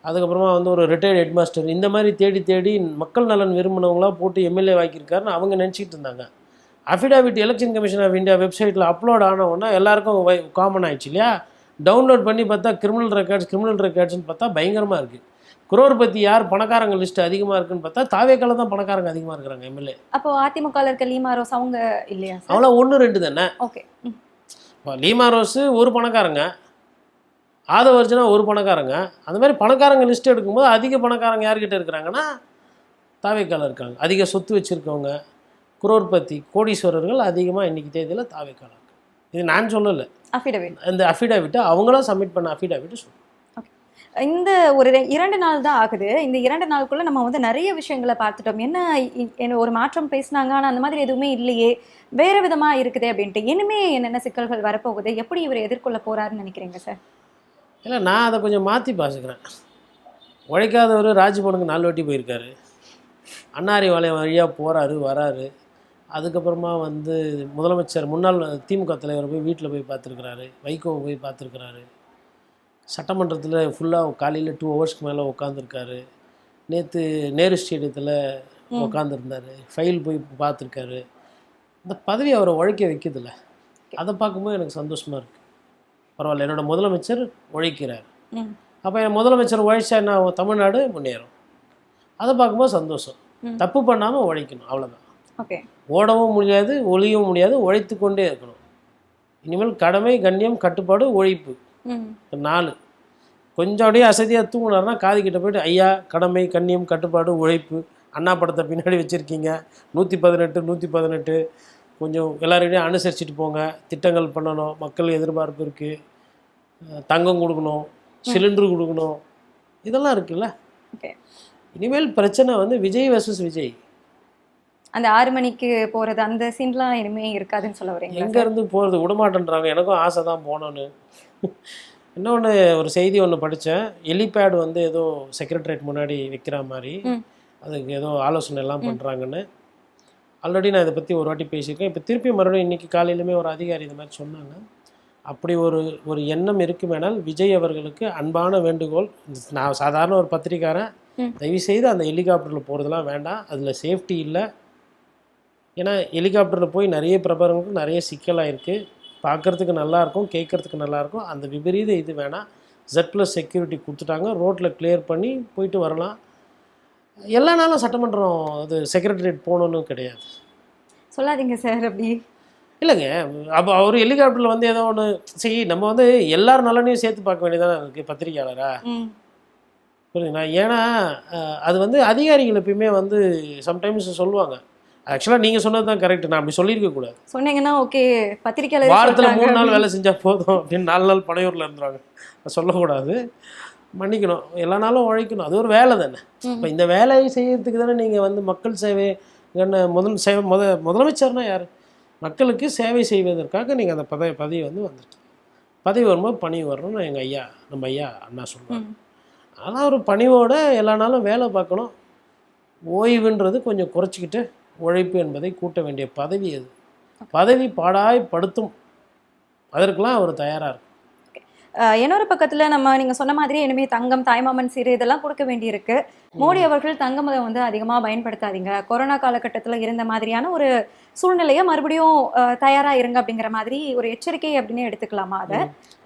அதுக்கப்புறமா வந்து ஒரு ரிட்டையர்டு ஹெட் மாஸ்டர், இந்த மாதிரி தேடி மக்கள் நலன் விரும்பினவங்களாம் போட்டு எம்எல்ஏ வாக்கியிருக்காருன்னு அவங்க நினச்சிக்கிட்டு இருந்தாங்க. Affidavit Election Commission of India வெப்சைட்டில் அப்லோட் ஆனவுடனே எல்லாருக்கும் காமன் ஆயிடுச்சு இல்லையா. டவுன்லோட் பண்ணி பார்த்தா கிரிமினல் ரெக்கார்ட்ஸ்னு பார்த்தா பயங்கரமாக இருக்குது. குரோர்பதி யார் பணக்காரங்க லிஸ்ட் அதிகமாக இருக்குன்னு பார்த்தா தாவேக்கால தான் பணக்காரங்க அதிகமாக இருக்கிறாங்க எம்எல்ஏ. அப்போ அதிமுக இருக்க லீமா ரோஸ் அவங்க இல்லையா சார்? அவ்வளோ 1-2 தானே. ஓகே. இப்போ லீமா ரோஸு ஒரு பணக்காரங்க, ஆதவர்ஜனா ஒரு பணக்காரங்க. அந்த மாதிரி பணக்காரங்க லிஸ்ட் எடுக்கும்போது அதிக பணக்காரங்க யார்கிட்ட இருக்கிறாங்கன்னா தாவேக்கால இருக்காங்க. அதிக சொத்து வச்சுருக்கவங்க, குரோர்பதி கோடீஸ்வரர்கள் அதிகமாக இன்றைக்கி தேதியில் தாவேக்கால இருக்காங்க. இது நான் சொல்லலை, அஃபிடவிட். இந்த அஃபிடாவிட்டை அவங்களாம் சப்மிட் பண்ண அஃபிடாவிட்டு சொல்லுங்கள். இந்த ஒரு 2 நாள் தான் ஆகுது. இந்த 2 நாளுக்குள்ள நம்ம வந்து நிறைய விஷயங்களை பார்த்துட்டோம். என்ன ஒரு மாற்றம் பேசினாங்க, ஆனால் அந்த மாதிரி எதுவுமே இல்லையே, வேற விதமா இருக்குதே அப்படின்ட்டு. இனிமே என்னென்ன சிக்கல்கள் வரப்போகுது, எப்படி இவர் எதிர்கொள்ள போறாருன்னு நினைக்கிறீங்க சார்? இல்லை, நான் அதை கொஞ்சம் மாற்றி பாசுக்கிறேன். உழைக்காதவர் ராஜ்பவனுக்கு 4 வாட்டி போயிருக்காரு, அன்னாரி வளையம் வழியாக போகிறாரு வராரு. அதுக்கப்புறமா வந்து முதலமைச்சர் முன்னாள் திமுக தலைவர் போய் வீட்டில் போய் பார்த்துருக்குறாரு, வைகோவை போய் பார்த்துருக்குறாரு. சட்டமன்றத்தில் ஃபுல்லாக காலையில் 2 ஹவர்ஸ்க்கு மேலே உட்காந்துருக்காரு. நேற்று நேரு ஸ்டேடியத்தில் உட்காந்துருந்தார், ஃபைல் போய் பார்த்துருக்காரு. இந்த பதவி அவரை உழைக்க வைக்கிறதில்ல. அதை பார்க்கும்போது எனக்கு சந்தோஷமாக இருக்குது. பரவாயில்ல, என்னோடய முதலமைச்சர் உழைக்கிறார். அப்போ என் முதலமைச்சர் உழைச்சா என்ன ஆகும்? தமிழ்நாடு முன்னேறும். அதை பார்க்கும்போது சந்தோஷம். தப்பு பண்ணாமல் உழைக்கணும், அவ்வளோதான். ஓகே. ஓடவும் முடியாது, ஒளியவும் முடியாது, உழைத்து கொண்டே இருக்கணும். இனிமேல் கடமை, கண்ணியம், கட்டுப்பாடு, உழைப்பு 4. கொஞ்சம் அப்படியே அசதியாக தூங்கினார்னா காதுகிட்ட போய்ட்டு ஐயா கடமை, கண்ணியம், கட்டுப்பாடு, உழைப்பு, அண்ணா படத்தை பின்னாடி வச்சுருக்கீங்க, 118 118 கொஞ்சம் எல்லாரையும் அனுசரிச்சுட்டு போங்க, திட்டங்கள் பண்ணணும், மக்கள் எதிர்பார்ப்பு இருக்குது, தங்கம் கொடுக்கணும், சிலிண்டர் கொடுக்கணும், இதெல்லாம் இருக்குல்ல. ஓகே. இனிமேல் பிரச்சனை வந்து விஜய் வெர்சஸ் விஜய். அந்த 6 மணிக்கு போகிறது அந்த சீன்லாம் இனிமே இருக்காதுன்னு சொல்ல வரீங்க? எங்கேருந்து போகிறது விடமாட்டேன்றாங்க. எனக்கும் ஆசை தான் போகணுன்னு. இன்னொன்று ஒரு செய்தி ஒன்று படித்தேன். எலிபேட் வந்து ஏதோ செக்ரட்டரியேட் முன்னாடி வைக்கிற மாதிரி, அதுக்கு ஏதோ ஆலோசனை எல்லாம் பண்ணுறாங்கன்னு. ஆல்ரெடி நான் இதை பற்றி ஒரு வாட்டி பேசியிருக்கேன். இப்போ திருப்பி மறுபடியும் இன்றைக்கி காலையிலுமே ஒரு அதிகாரி இந்த மாதிரி சொன்னாங்க. அப்படி ஒரு எண்ணம் இருக்குமேனால் விஜய் அவர்களுக்கு அன்பான வேண்டுகோள். நான் சாதாரண ஒரு பத்திரிக்காரன், தயவுசெய்து அந்த ஹெலிகாப்டரில் போகிறதுலாம் வேண்டாம், அதில் சேஃப்டி இல்லை. ஏன்னா ஹெலிகாப்டரில் போய் நிறைய பிரபலங்களுக்கு நிறைய சிக்கலாக இருக்குது. பார்க்குறதுக்கு நல்லாயிருக்கும், கேட்குறதுக்கு நல்லாயிருக்கும். அந்த விபரீத இது வேணாம். Z+ செக்யூரிட்டி கொடுத்துட்டாங்க, ரோட்டில் கிளியர் பண்ணி போயிட்டு வரலாம். எல்லா நாளும் சட்டமன்றம் அது செக்ரட்டரியேட் போகணுன்னு கிடையாது. சொல்லாதீங்க சார் அப்படி. இல்லைங்க, அப்போ அவர் ஹெலிகாப்டரில் வந்து ஏதோ ஒன்று சரி, நம்ம வந்து எல்லார் நலனையும் சேர்த்து பார்க்க வேண்டியதானே இருக்குது பத்திரிக்கையாளரா, புரியுதுங்களா? ஏன்னா அது வந்து அதிகாரிகள் எப்பயுமே வந்து சம்டைம்ஸ் சொல்லுவாங்க. ஆக்சுவலாக நீங்கள் சொன்னது தான் கரெக்ட், நான் அப்படி சொல்லியிருக்கக்கூடாது. சொன்னீங்கன்னா ஓகே, பத்திரிக்கையாளர் வாரத்தில் 3 நாள் வேலை செஞ்சால் போதும் அப்படின்னு 4 நாள் பனையூரில் இருந்துருவாங்க. சொல்லக்கூடாது, மன்னிக்கணும். எல்லா நாளும் உழைக்கணும், அது ஒரு வேலை தானே. இப்போ இந்த வேலையை செய்யறதுக்கு தானே நீங்கள் வந்து மக்கள் சேவை முதலமைச்சர்னா யார்? மக்களுக்கு சேவை செய்வதற்காக நீங்கள் அந்த பதவி வந்து வந்துட்டு, பதவி வரும்போது பணி வரணும்னு எங்கள் ஐயா, நம்ம ஐயா அண்ணா சொல்லுவாங்க. ஆனால் ஒரு பணிவோடு எல்லா நாளும் வேலை பார்க்கணும். ஓய்வுன்றது கொஞ்சம் குறைச்சிக்கிட்டு உழைப்பு என்பதை கூட்ட வேண்டிய பதவி அது. பதவி பாடாய்படுத்தும், அதற்கெல்லாம் அவர் தயாராக இருக்கும். இன்னொரு பக்கத்தில் நீங்கள் சொன்ன மாதிரி இனிமேல் தங்கம், தாய்மாமன் சீரு இதெல்லாம் கொடுக்க வேண்டியிருக்கு. மோடி அவர்கள் தங்கம் வந்து அதிகமாக பயன்படுத்தாதீங்க, கொரோனா காலகட்டத்தில் இருந்த மாதிரியான ஒரு சூழ்நிலையை மறுபடியும் தயாராக இருங்க அப்படிங்கிற மாதிரி ஒரு எச்சரிக்கை அப்படின்னு எடுத்துக்கலாமா? அதை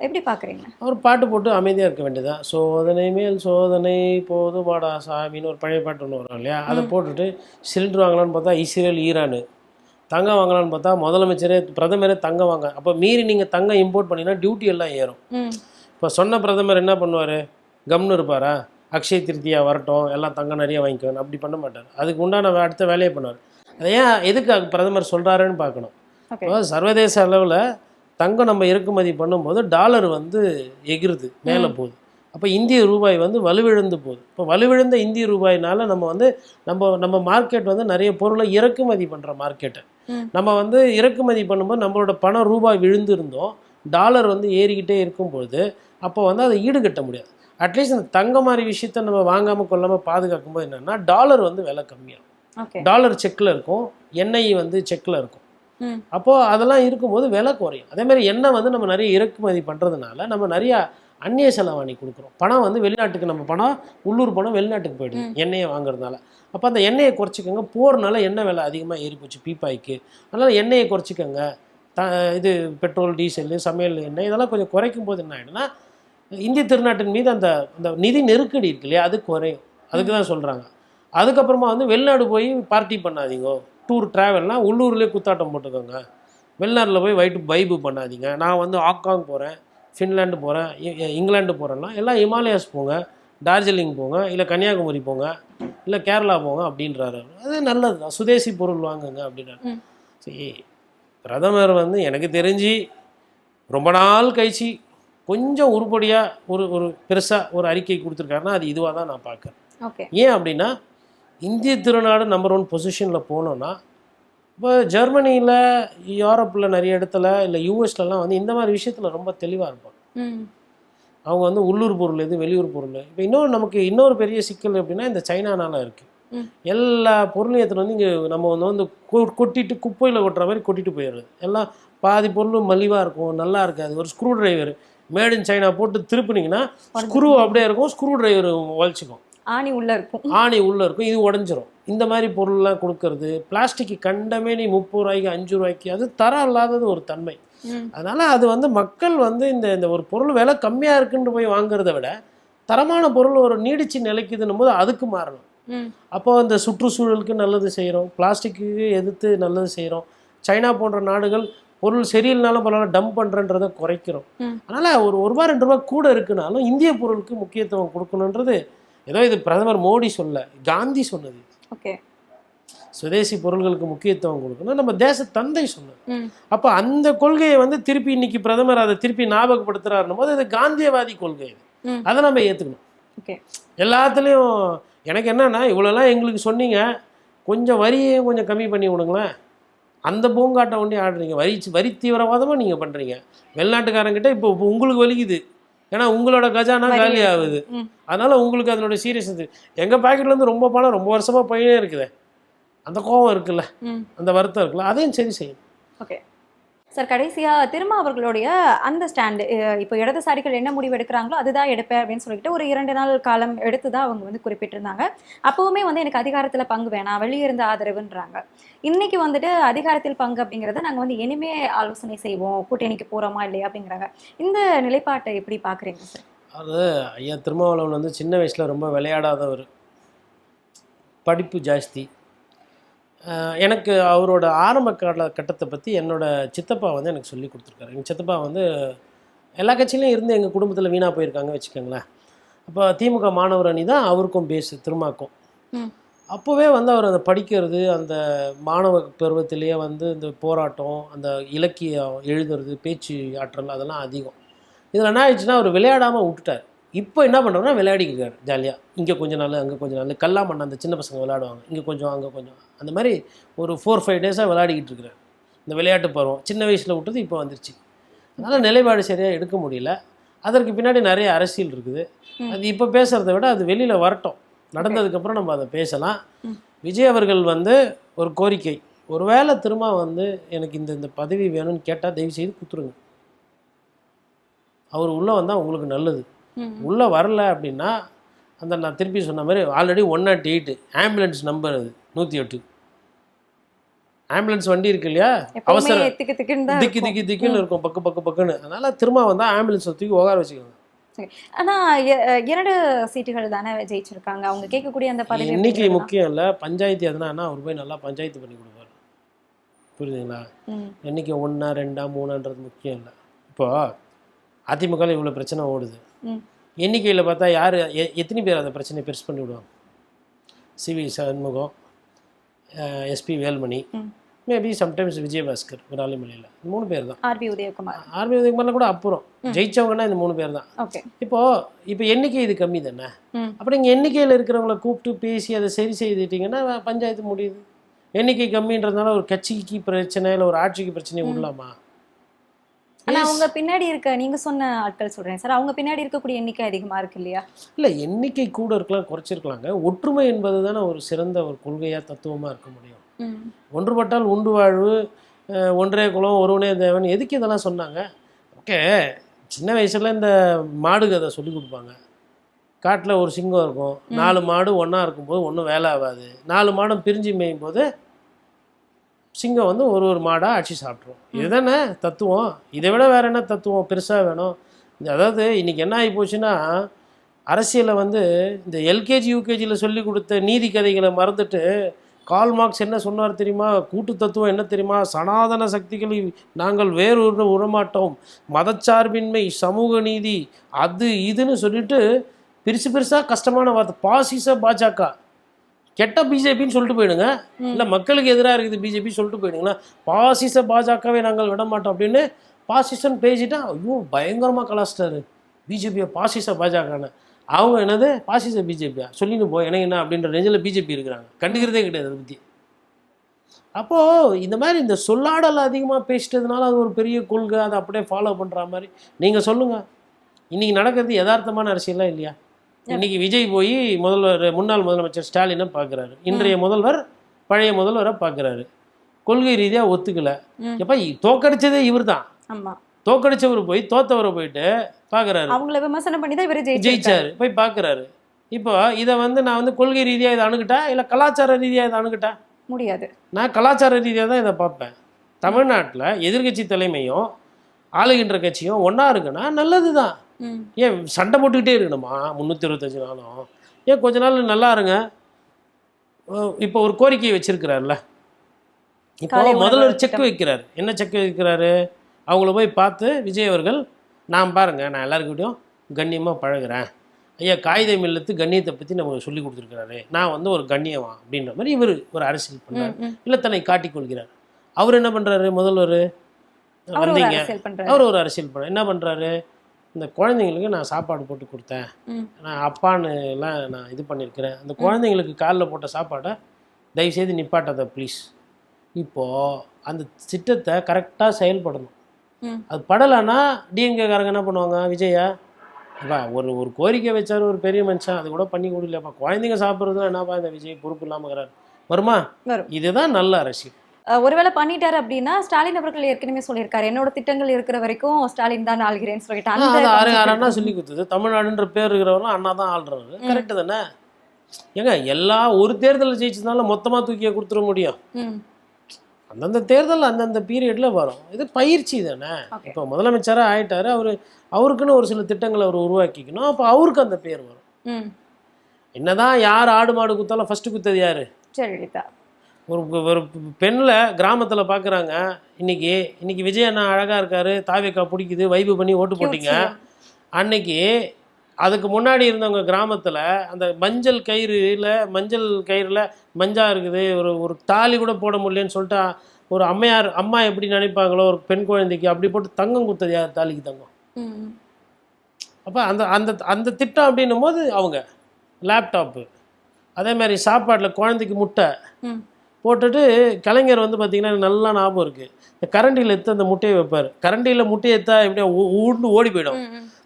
எப்படி பார்க்குறீங்க? அவர் பாட்டு போட்டு அமைதியாக இருக்க வேண்டியதான். சோதனை மேல் சோதனை போதுமாடா சாமின்னு ஒரு பழைய பாட்டு ஒன்று வரும் இல்லையா, அதை போட்டுட்டு சிலிண்டர் வாங்கலான்னு பார்த்தா இஸ்ரேல் ஈரானு, தங்கம் வாங்கலான்னு பார்த்தா முதலமைச்சரே பிரதமரே தங்கம் வாங்க. அப்போ மீறி நீங்கள் தங்கம் இம்போர்ட் பண்ணிங்கன்னா டியூட்டி எல்லாம் ஏறும். இப்போ சொன்ன பிரதமர் என்ன பண்ணுவார்? கம்னு இருப்பாரா? அக்ஷய திருத்தியா வரட்டும், எல்லாம் தங்கம் நிறைய வாங்கிக்கணும், அப்படி பண்ண மாட்டார். அதுக்கு உண்டான அடுத்த வேலையை பண்ணுவார். அதை ஏன் எதுக்கு பிரதமர் சொல்கிறாருன்னு பார்க்கணும். இப்போ சர்வதேச அளவில் தங்கம் நம்ம இறக்குமதி பண்ணும்போது டாலர் வந்து எகிருது, மேலே போகுது. அப்போ இந்திய ரூபாய் வந்து வலுவிழந்து போகுது. இப்போ வலுவிழந்த இந்திய ரூபாயினால நம்ம வந்து நம்ம மார்க்கெட் வந்து நிறைய பொருளை இறக்குமதி பண்ணுற மார்க்கெட்டை நம்ம வந்து இறக்குமதி பண்ணும்போது நம்மளோட பணம் ரூபாய் விழுந்து இருந்தோம், டாலர் வந்து ஏறிக்கிட்டே இருக்கும்பொழுது அப்போ வந்து அதை ஈடுகட்ட முடியாது. அட்லீஸ்ட் இந்த தங்க மாதிரி விஷயத்த நம்ம வாங்காமல் கொள்ளாமல் பாதுகாக்கும் போது என்னென்னா டாலர் வந்து விலை கம்மியாகும். டாலர் செக்கில் இருக்கும், எண்ணெய் வந்து செக்கில் இருக்கும். அப்போது அதெல்லாம் இருக்கும்போது விலை குறையும். அதேமாதிரி எண்ணெய் வந்து நம்ம நிறைய இறக்குமதி பண்ணுறதுனால நம்ம நிறையா அந்நிய செலவாணி கொடுக்குறோம். பணம் வந்து வெளிநாட்டுக்கு, நம்ம பணம் உள்ளூர் பணம் வெளிநாட்டுக்கு போயிடுது எண்ணெயை வாங்குறதுனால. அப்போ அந்த எண்ணெயை குறைச்சிக்கோங்க. போகிறனால எண்ணெய் விலை அதிகமாக ஏறி போச்சு பீப்பாய்க்கு, அதனால் எண்ணெயை குறைச்சிக்கோங்க. இது பெட்ரோல், டீசல், சமையல் எண்ணெய் இதெல்லாம் கொஞ்சம் குறைக்கும் போது என்ன ஆகிடும்னா இந்திய திருநாட்டின் மீது அந்த அந்த நிதி நெருக்கடி இருக்கு இல்லையா, அது குறையும். அதுக்கு தான் சொல்கிறாங்க. அதுக்கப்புறமா வந்து வெளிநாடு போய் பார்ட்டி பண்ணாதீங்க, டூர் ட்ராவல்னால் உள்ளூர்லேயே குத்தாட்டம் போட்டுக்கோங்க, வெளிநாட்டில் போய் வைப்பு பண்ணாதீங்க. நான் வந்து ஹாங்காங் போகிறேன், ஃபின்லாண்டு போகிறேன், இங்கிலாந்து போகிறேன்னா எல்லாம் ஹிமாலயாஸ் போங்க, டார்ஜிலிங் போங்க, இல்லை கன்னியாகுமரி போங்க, இல்லை கேரளா போங்க அப்படின்றாரு. அது நல்லது தான், சுதேசி பொருள் வாங்குங்க அப்படின்றாரு. சரி, பிரதமர் வந்து எனக்கு தெரிஞ்சு ரொம்ப நாள் கழிச்சு கொஞ்சம் உருப்படியாக ஒரு பெருசாக ஒரு அறிக்கை கொடுத்துருக்காருன்னா அது இதுவாக தான் நான் பார்க்குறேன். ஓகே. ஏன் அப்படின்னா இந்திய திருநாடு நம்பர் 1 பொசிஷனில் போனோன்னா, இப்போ ஜெர்மனியில், யூரோப்பில் நிறைய இடத்துல, இல்லை யூஎஸ்லலாம் வந்து இந்த மாதிரி விஷயத்தில் ரொம்ப தெளிவாக இருப்பாங்க. அவங்க வந்து உள்ளூர் பொருள் எது, வெளியூர் பொருள். இப்போ நமக்கு இன்னொரு பெரிய சிக்கல் எப்படின்னா இந்த சைனானால இருக்குது. எல்லா பொருளையும் எடுத்துகிட்டு வந்து இங்கே நம்ம வந்து கொட்டிட்டு குப்பையில் கொட்டுற மாதிரி கொட்டிட்டு போயிடுறது. எல்லாம் பாதி பொருள் மலிவாக இருக்கும், நல்லா இருக்காது. ஒரு screw driver made in China போட்டு திருப்பினீங்கன்னா ஸ்க்ரூ அப்படியே இருக்கும், ஸ்க்ரூ டிரைவர் உழைச்சிக்கும், ஆணி உள்ளே இருக்கும், இது உடஞ்சிரும். இந்த மாதிரி பொருள்லாம் கொடுக்கறது, பிளாஸ்டிக் கண்டமேனி 30 ரூபாய்க்கு 5 ரூபாய்க்கு, அது தரம் இல்லாதது ஒரு தன்மை. அதனால் அது வந்து மக்கள் வந்து இந்த ஒரு பொருள் விலை கம்மியாக இருக்குன்னு போய் வாங்குறத விட தரமான பொருள் ஒரு நீடிச்சு நிலைக்குதுன்னும் போது அதுக்கு மாறணும். அப்போ இந்த சுற்றுச்சூழலுக்கு நல்லது செய்கிறோம், பிளாஸ்டிக்கு எதிர்த்து நல்லது செய்கிறோம். சைனா போன்ற நாடுகள் பொருள் சரியில்லைனாலும் பரவாயில்ல டம்ப் பண்ணுறன்றதை குறைக்கிறோம். அதனால் ஒரு ரூபா 2 ரூபா கூட இருக்குனாலும் இந்திய பொருளுக்கு முக்கியத்துவம் கொடுக்கணுன்றது ஏதோ இது பிரதமர் மோடி சொல்ல, காந்தி சொன்னது. ஓகே. சுதேசி பொருள்களுக்கு முக்கியத்துவம் கொடுக்கணும் நம்ம தேச தந்தை சொன்னது. அப்போ அந்த கொள்கையை வந்து திருப்பி இன்னைக்கு பிரதமர் அதை திருப்பி ஞாபகப்படுத்துறாருன்னும் போது அது காந்தியவாதி கொள்கை. அதை நம்ம ஏற்றுக்கணும். எல்லாத்துலேயும் எனக்கு என்னன்னா, இவ்வளோலாம் எங்களுக்கு சொன்னீங்க, கொஞ்சம் வரியை கொஞ்சம் கம்மி பண்ணி விடுங்களேன். அந்த பூங்காட்டை ஒண்டி ஆடுறீங்க, வரி தீவிரவாதமாக நீங்கள் பண்ணுறீங்க. வெளிநாட்டுக்காரங்கிட்ட இப்போ உங்களுக்கு வலிக்குது, ஏன்னா உங்களோட கஜானா காலி ஆகுது. அதனால் உங்களுக்கு அதனோட சீரியஸ். எங்கள் பாக்கெட்லேருந்து ரொம்ப பணம் ரொம்ப வருஷமாக போயினே இருக்குது, அந்த கோபம் இருக்குல்ல, அந்த வருத்தம் இருக்குல்ல, அதையும் சரி செய்யும். ஓகே சார், கடைசியாக திரும்ப அவர்களுடைய அந்த ஸ்டாண்டு, இப்போ இடதுசாரிகள் என்ன முடிவு எடுக்கிறாங்களோ அதுதான் எடுப்பேன் அப்படின்னு சொல்லிட்டு ஒரு 2 நாள் காலம் எடுத்து தான் அவங்க வந்து குறிப்பிட்டிருந்தாங்க. அப்போவுமே வந்து எனக்கு அதிகாரத்தில் பங்கு வேணாம், வெளியே இருந்த ஆதரவுன்றாங்க. இன்னைக்கு வந்துட்டு அதிகாரத்தில் பங்கு அப்படிங்கிறத நாங்கள் வந்து இனிமே ஆலோசனை செய்வோம், கூட்டணிக்கு போகிறோமா இல்லையா அப்படிங்கிறாங்க. இந்த நிலைப்பாட்டை எப்படி பார்க்குறீங்க சார்? அது ஐயா திருமாவளவன் வந்து சின்ன வயசில் ரொம்ப விளையாடாதவர், படிப்பு ஜாஸ்தி. எனக்கு அவரோட ஆரம்ப கட்டத்தை பற்றி என்னோடய சித்தப்பா வந்து எனக்கு சொல்லி கொடுத்துருக்காரு. எங்கள் சித்தப்பா வந்து எல்லா கட்சியிலையும் இருந்து எங்கள் குடும்பத்தில் வீணாக போயிருக்காங்க வச்சுக்கோங்களேன். அப்போ திமுக மாணவர் அணி தான் அவருக்கும் பேசு திருமாக்கும். அப்போவே வந்து அவர் அதை படிக்கிறது, அந்த மாணவ பருவத்திலேயே வந்து இந்த போராட்டம், அந்த இலக்கியம் எழுதுறது, பேச்சு ஆற்றல் அதெல்லாம் அதிகம். இதில் என்ன ஆயிடுச்சுன்னா அவர் விளையாடாமல் விட்டுட்டார். இப்போ என்ன பண்ணுறோன்னா விளையாடிக்கிறார் ஜாலியாக. இங்கே கொஞ்சம் நாள், அங்கே கொஞ்சம் நாள், கல்லாமண்ணா அந்த சின்ன பசங்க விளையாடுவாங்க, இங்கே கொஞ்சம் அங்கே கொஞ்சம், அந்த மாதிரி ஒரு 4-5 டேஸாக விளையாடிக்கிட்டு இருக்கிறார். இந்த விளையாட்டு பருவம் சின்ன வயசில் விட்டது இப்போ வந்துருச்சு. அதனால் நிலைப்பாடு சரியாக எடுக்க முடியல. அதற்கு பின்னாடி நிறைய அரசியல் இருக்குது. அது இப்போ பேசுகிறத விட அது வெளியில் வரட்டும், நடந்ததுக்கப்புறம் நம்ம அதை பேசலாம். விஜய் அவர்கள் வந்து ஒரு கோரிக்கை, ஒருவேளை திரும்ப வந்து எனக்கு இந்த பதவி வேணும்னு கேட்டால் தயவு செய்து கொடுத்துருங்க. அவர் உள்ளே வந்தால் உங்களுக்கு நல்லது. உள்ளே வரல அப்படின்னா அந்த நான் திருப்பி சொன்ன மாதிரி ஆல்ரெடி 108 ஆம்புலன்ஸ் நம்பர், அது 108 ஆம்புலன்ஸ் வண்டி இருக்கு இல்லையா, அவசர திக்குன்னு இருக்கும், பக்குன்னு. அதனால் திரும்ப வந்தால் ஆம்புலன்ஸ் தூக்கி உட்கார வச்சுக்கோங்க. ஆனால் 2 சீட்டுகள் தானே ஜெயிச்சிருக்காங்க, அவங்க கேட்கக்கூடிய அந்த பதவி எண்ணிக்கை முக்கியம் இல்லை, பஞ்சாயத்து எதுனா அவர் போய் நல்லா பஞ்சாயத்து பண்ணி கொடுப்பார். புரியுதுங்களா? எண்ணிக்கை 1, 2, 3ன்றது முக்கியம் இல்லை. இப்போது அதிமுகவில் இவ்வளோ பிரச்சனை ஓடுது, எண்ணிக்கையில் பார்த்தா யார் எத்தனை பேர் அந்த பிரச்சனையை பெருசு பண்ணி விடுவாங்க? CV Shanmugam, SP Velmani, maybe sometimes Vijayabaskar, விராலிமலையில், 3 பேர் தான். ஆர்பி உதயகுமாரில் கூட அப்புறம் ஜெயிச்சவங்கன்னா இந்த 3 பேர் தான். இப்போ எண்ணிக்கை இது கம்மி தானே. அப்படி இங்கே எண்ணிக்கையில் இருக்கிறவங்கள கூப்பிட்டு பேசி அதை சரி செய்துட்டிங்கன்னா பஞ்சாயத்து முடியுது. எண்ணிக்கை கம்மின்றதுனால ஒரு கட்சிக்கு பிரச்சனை இல்லை ஒரு ஆட்சிக்கு பிரச்சனை விடலாமா? ஆனால் அவங்க பின்னாடி இருக்க, நீங்கள் சொன்ன ஆட்கள் சொல்கிறேன் சார், அவங்க பின்னாடி இருக்கக்கூடிய எண்ணிக்கை அதிகமாக இருக்கு இல்லையா? இல்லை, எண்ணிக்கை கூட இருக்கலாம், குறைச்சிருக்கலாங்க. ஒற்றுமை என்பது தானே ஒரு சிறந்த ஒரு கொள்கையாக தத்துவமாக இருக்க முடியும். ஒன்றுபட்டால் உண்டு வாழ்வு, ஒன்றே குலம் ஒருவனே தேவன், எதுக்கு இதெல்லாம் சொன்னாங்க? ஓகே, சின்ன வயசில் இந்த மாடு கதை சொல்லி கொடுப்பாங்க. காட்டில் ஒரு சிங்கம் இருக்கும், 4 மாடு ஒன்றா இருக்கும்போது ஒன்றும் வேலை ஆகாது, 4 மாடும் பிரிஞ்சு மேயும் போது சிங்கம் வந்து ஒரு மாடாக அடிச்சு சாப்பிட்ரும். இதுதானே தத்துவம். இதை விட வேறு என்ன தத்துவம் பெருசாக வேணும்? அதாவது இன்றைக்கி என்ன ஆகி போச்சுன்னா, அரசியலை வந்து இந்த எல்கேஜி யூகேஜியில் சொல்லி கொடுத்த நீதி கதைகளை மறந்துட்டு, கால் மார்க்ஸ் என்ன சொன்னார் தெரியுமா, கூட்டு தத்துவம் என்ன தெரியுமா, சனாதன சக்திகளை நாங்கள் வேறு உரமாட்டோம், மதச்சார்பின்மை, சமூக நீதி, அது இதுன்னு சொல்லிட்டு பெருசாக கஷ்டமான வார்த்தை. பாசிச பாஜக, கெட்ட பிஜேபின்னு சொல்லிட்டு போயிடுங்க, இல்லை மக்களுக்கு எதிராக இருக்குது பிஜேபி சொல்லிட்டு போயிடுங்களா, பாசிச பாஜகவை நாங்கள் விட மாட்டோம் அப்படின்னு பாசிசன்னு பேசிட்டா, ஐயோ பயங்கரமாக கலாச்சிட்டாரு பிஜேபியை, பாசிச பாஜகன்னு. அவங்க என்னது பாசிச பிஜேபியா சொல்லின்னு எனக்கு என்ன அப்படின்ற ரேஞ்சில் பிஜேபி இருக்கிறாங்க, கண்டுக்கிறதே கிடையாது அதை பற்றி. அப்போது இந்த மாதிரி இந்த சொல்லாடல் அதிகமாக பேசிட்டதுனால அது ஒரு பெரிய கொள்கை, அதை அப்படியே ஃபாலோ பண்ணுற மாதிரி. நீங்கள் சொல்லுங்கள், இன்றைக்கி நடக்கிறது யதார்த்தமான அரசியலாம் இல்லையா? இன்றைக்கி விஜய் போய் முன்னாள் முதலமைச்சர் ஸ்டாலினை பார்க்குறாரு, இன்றைய முதல்வர் பழைய முதல்வரை பார்க்குறாரு, கொள்கை ரீதியாக ஒத்துக்கலை. எப்போ தோக்கடிச்சதே இவர் தான், தோக்கடிச்சவர் போய் தோத்தவரை போயிட்டு பார்க்குறாரு, அவங்கள விமர்சனம் பண்ணி தான் இவர் ஜெயிச்சாரு போய் பார்க்குறாரு. இப்போ இதை வந்து நான் வந்து கொள்கை ரீதியாக இதை அணுகிட்டா இல்லை கலாச்சார ரீதியாக இதை அணுகிட்டா முடியாது. நான் கலாச்சார ரீதியாக தான் இதை பார்ப்பேன். தமிழ்நாட்டில் எதிர்கட்சி தலைமையும் ஆளுகின்ற கட்சியும் ஒன்றா இருக்குன்னா நல்லது தான். ஏன் சண்டை போட்டுக்கிட்டே இருக்கணுமா 325 நாளும்? ஏன் கொஞ்ச நாள் நல்லா இருங்க. இப்போ ஒரு கோரிக்கையை வச்சிருக்கிறார்ல, இப்போ முதல்ல ஒரு செக் வைக்கிறார். என்ன செக் வைக்கிறாரு? அவங்கள போய் பார்த்து விஜய் அவர்கள், நான் பாருங்கள் நான் எல்லாருக்கிட்டையும் கண்ணியமாக பழகிறேன், ஐயா காகித மில்லத்து கண்ணியத்தை பற்றி நமக்கு சொல்லி கொடுத்துருக்கிறாரு, நான் வந்து ஒரு கண்ணியமா அப்படின்ற மாதிரி இவர் ஒரு அரசியல் பண்ணுறாரு, இல்லை தன்னை காட்டிக்கொள்கிறார். அவர் என்ன பண்ணுறாரு? முதல்வர் வந்தீங்க, அவர் ஒரு அரசியல் பண்ண என்ன பண்ணுறாரு? இந்த குழந்தைங்களுக்கு நான் சாப்பாடு போட்டு கொடுத்தேன், நான் அப்பான்னு எல்லாம் நான் இது பண்ணியிருக்கிறேன், அந்த குழந்தைங்களுக்கு காலில் போட்ட சாப்பாடை தயவுசெய்து நிப்பாட்டாத ப்ளீஸ். இப்போது அந்த திட்டத்தை கரெக்டாக செயல்படணும். அது படலைன்னா டிஎம்கேக்காரங்க என்ன பண்ணுவாங்க? விஜயா அப்பா ஒரு கோரிக்கை வச்சார், ஒரு பெரிய மனுஷன், அது கூட பண்ணி கொடுக்கலப்பா, குழந்தைங்க சாப்பிட்றதும் என்னப்பா இந்த விஜய் பொறுப்பு இல்லாமல் இருக்கிறார், வருமா? இதுதான் நல்ல அரசியல். ஒருவேளை பண்ணிட்டாரு அப்படின்னா, ஸ்டாலின் அவர்கள் ஏற்கனவே சொல்லியிருக்காரு, என்னோட திட்டங்கள் இருக்கிற வரைக்கும் ஸ்டாலின் தான் ஆள்கிறேன்னு சொல்லிட்டு அண்ணா சொல்லி கொடுத்தது. தமிழ்நாடுன்ற பேர் இருக்கிறவரெல்லாம் அண்ணா தான் ஆள்றவர், கரெக்டு தானே? ஏங்க எல்லா ஒரு தேர்தலில் ஜெயிச்சதுனால மொத்தமாக தூக்கிய கொடுத்துட முடியும்? அந்தந்த தேர்தல் அந்தந்த பீரியடில் வரும். இது பயிற்சி தானே. இப்போ முதலமைச்சராக ஆயிட்டாரு, அவருக்குன்னு ஒரு சில திட்டங்களை அவர் உருவாக்கிக்கணும், அப்போ அவருக்கு அந்த பேர் வரும். என்னதான் யார் ஆடு மாடு குத்தாலும் ஃபர்ஸ்ட் குத்தது யாரு? ஜெயலலிதா. ஒரு பெண்ணில் கிராமத்தில் பார்க்குறாங்க, இன்னைக்கு விஜய் அண்ணா அழகாக இருக்காரு, தாவேக்கா பிடிக்குது, வைப்பு பண்ணி ஓட்டு போட்டிங்க. அன்னைக்கு அதுக்கு முன்னாடி இருந்தவங்க கிராமத்தில் அந்த மஞ்சள் கயிறில் மஞ்சா இருக்குது, ஒரு தாலி கூட போட முடியலன்னு சொல்லிட்டு ஒரு அம்மா எப்படி நினைப்பாங்களோ ஒரு பெண் குழந்தைக்கு, அப்படி போட்டு தங்கம் கொடுத்தது யார்? தாலிக்கு தங்கம். அப்போ அந்த அந்த அந்த திட்டம் அப்படின்னும் போது அவங்க லேப்டாப்பு, அதே மாதிரி சாப்பாட்டில் குழந்தைக்கு முட்டை போட்டுட்டு, கலைஞர் வந்து பார்த்திங்கன்னா நல்லா ஞாபகம் இருக்குது, இந்த கரண்டியில் எடுத்து அந்த முட்டையை வைப்பார். கரண்டியில் முட்டையை எடுத்தா எப்படியா உருண்டு ஓடி போயிடும்.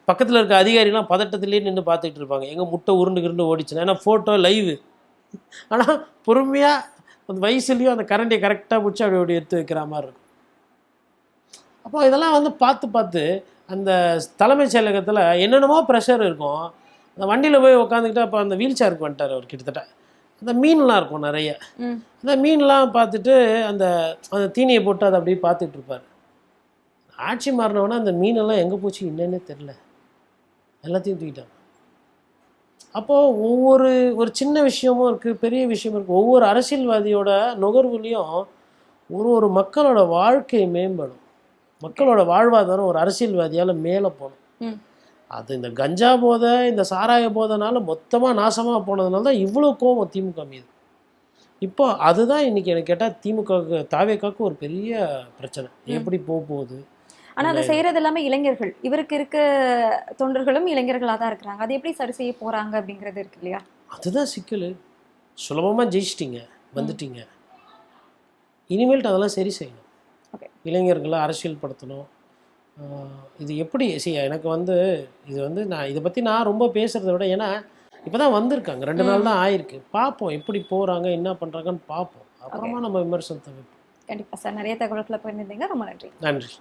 பக்கத்தில் இருக்க அதிகாரிலாம் பதட்டத்துலேயே நின்று பார்த்துக்கிட்டு இருப்பாங்க, எங்கள் முட்டை உருண்டு ஓடிச்சுன்னா. ஏன்னா ஃபோட்டோ லைவு. ஆனால் பொறுமையாக அந்த வயசுலேயும் அந்த கரண்டியை கரெக்டாக பிடிச்சி அப்படி எடுத்து வைக்கிற மாதிரி இருக்கும். அப்போ இதெல்லாம் வந்து பார்த்து அந்த தலைமைச் செயலகத்தில் என்னென்னமோ ப்ரெஷர் இருக்கும். அந்த வண்டியில் போய் உட்காந்துக்கிட்டு அப்போ அந்த வீல் சேருக்கு வந்துட்டார் அவர். கிட்டத்தட்ட அந்த மீன்லாம் இருக்கும் நிறைய, அந்த மீன்லாம் பார்த்துட்டு அந்த தீனியை போட்டு அதை அப்படியே பார்த்துட்டு இருப்பார். ஆட்சி மாறினவொன்னே அந்த மீனெல்லாம் எங்கே போச்சு என்னன்னே தெரில, எல்லாத்தையும் தூக்கிட்டாங்க. அப்போது ஒரு சின்ன விஷயமும் இருக்குது, பெரிய விஷயமும் இருக்குது. ஒவ்வொரு அரசியல்வாதியோட நுகர்வுலேயும் ஒரு மக்களோட வாழ்க்கை மேம்படும், மக்களோட வாழ்வாதாரம் ஒரு அரசியல்வாதியால் மேலே போகணும். அது இந்த கஞ்சா போதை, இந்த சாராய போதைனால மொத்தமாக நாசமாக போனதுனால தான் இவ்வளோ கோவம் திமுக மீது. இப்போ அதுதான் இன்றைக்கி எனக்கு கேட்டால் திமுக தாவேக்காவுக்கு ஒரு பெரிய பிரச்சனை, எப்படி போகுது. ஆனால் அதை செய்கிறது எல்லாமே இளைஞர்கள், இவருக்கு இருக்க தொண்டர்களும் இளைஞர்களாக தான் இருக்கிறாங்க. அது எப்படி சரி செய்ய போகிறாங்க அப்படிங்கிறது இருக்கு இல்லையா? அதுதான் சிக்கல். சுலபமாக ஜெயிச்சிட்டிங்க, வந்துட்டீங்க, இனிமேல்ட்டு அதெல்லாம் சரி செய்யணும். இளைஞர்களை அரசியல் படுத்தணும். இது எப்படி எனக்கு வந்து இது வந்து நான் இதை பற்றி நான் ரொம்ப பேசுகிறத விட, ஏன்னா இப்போ தான் வந்திருக்காங்க, 2 நாள் தான் ஆயிருக்கு, பார்ப்போம் எப்படி போகிறாங்க என்ன பண்ணுறாங்கன்னு பார்ப்போம், அப்புறமா நம்ம விமர்சனத்தை வைப்போம். கண்டிப்பாக சார், நிறைய தகவல்களை போயிருந்தீங்க, ரொம்ப நன்றி. நன்றி.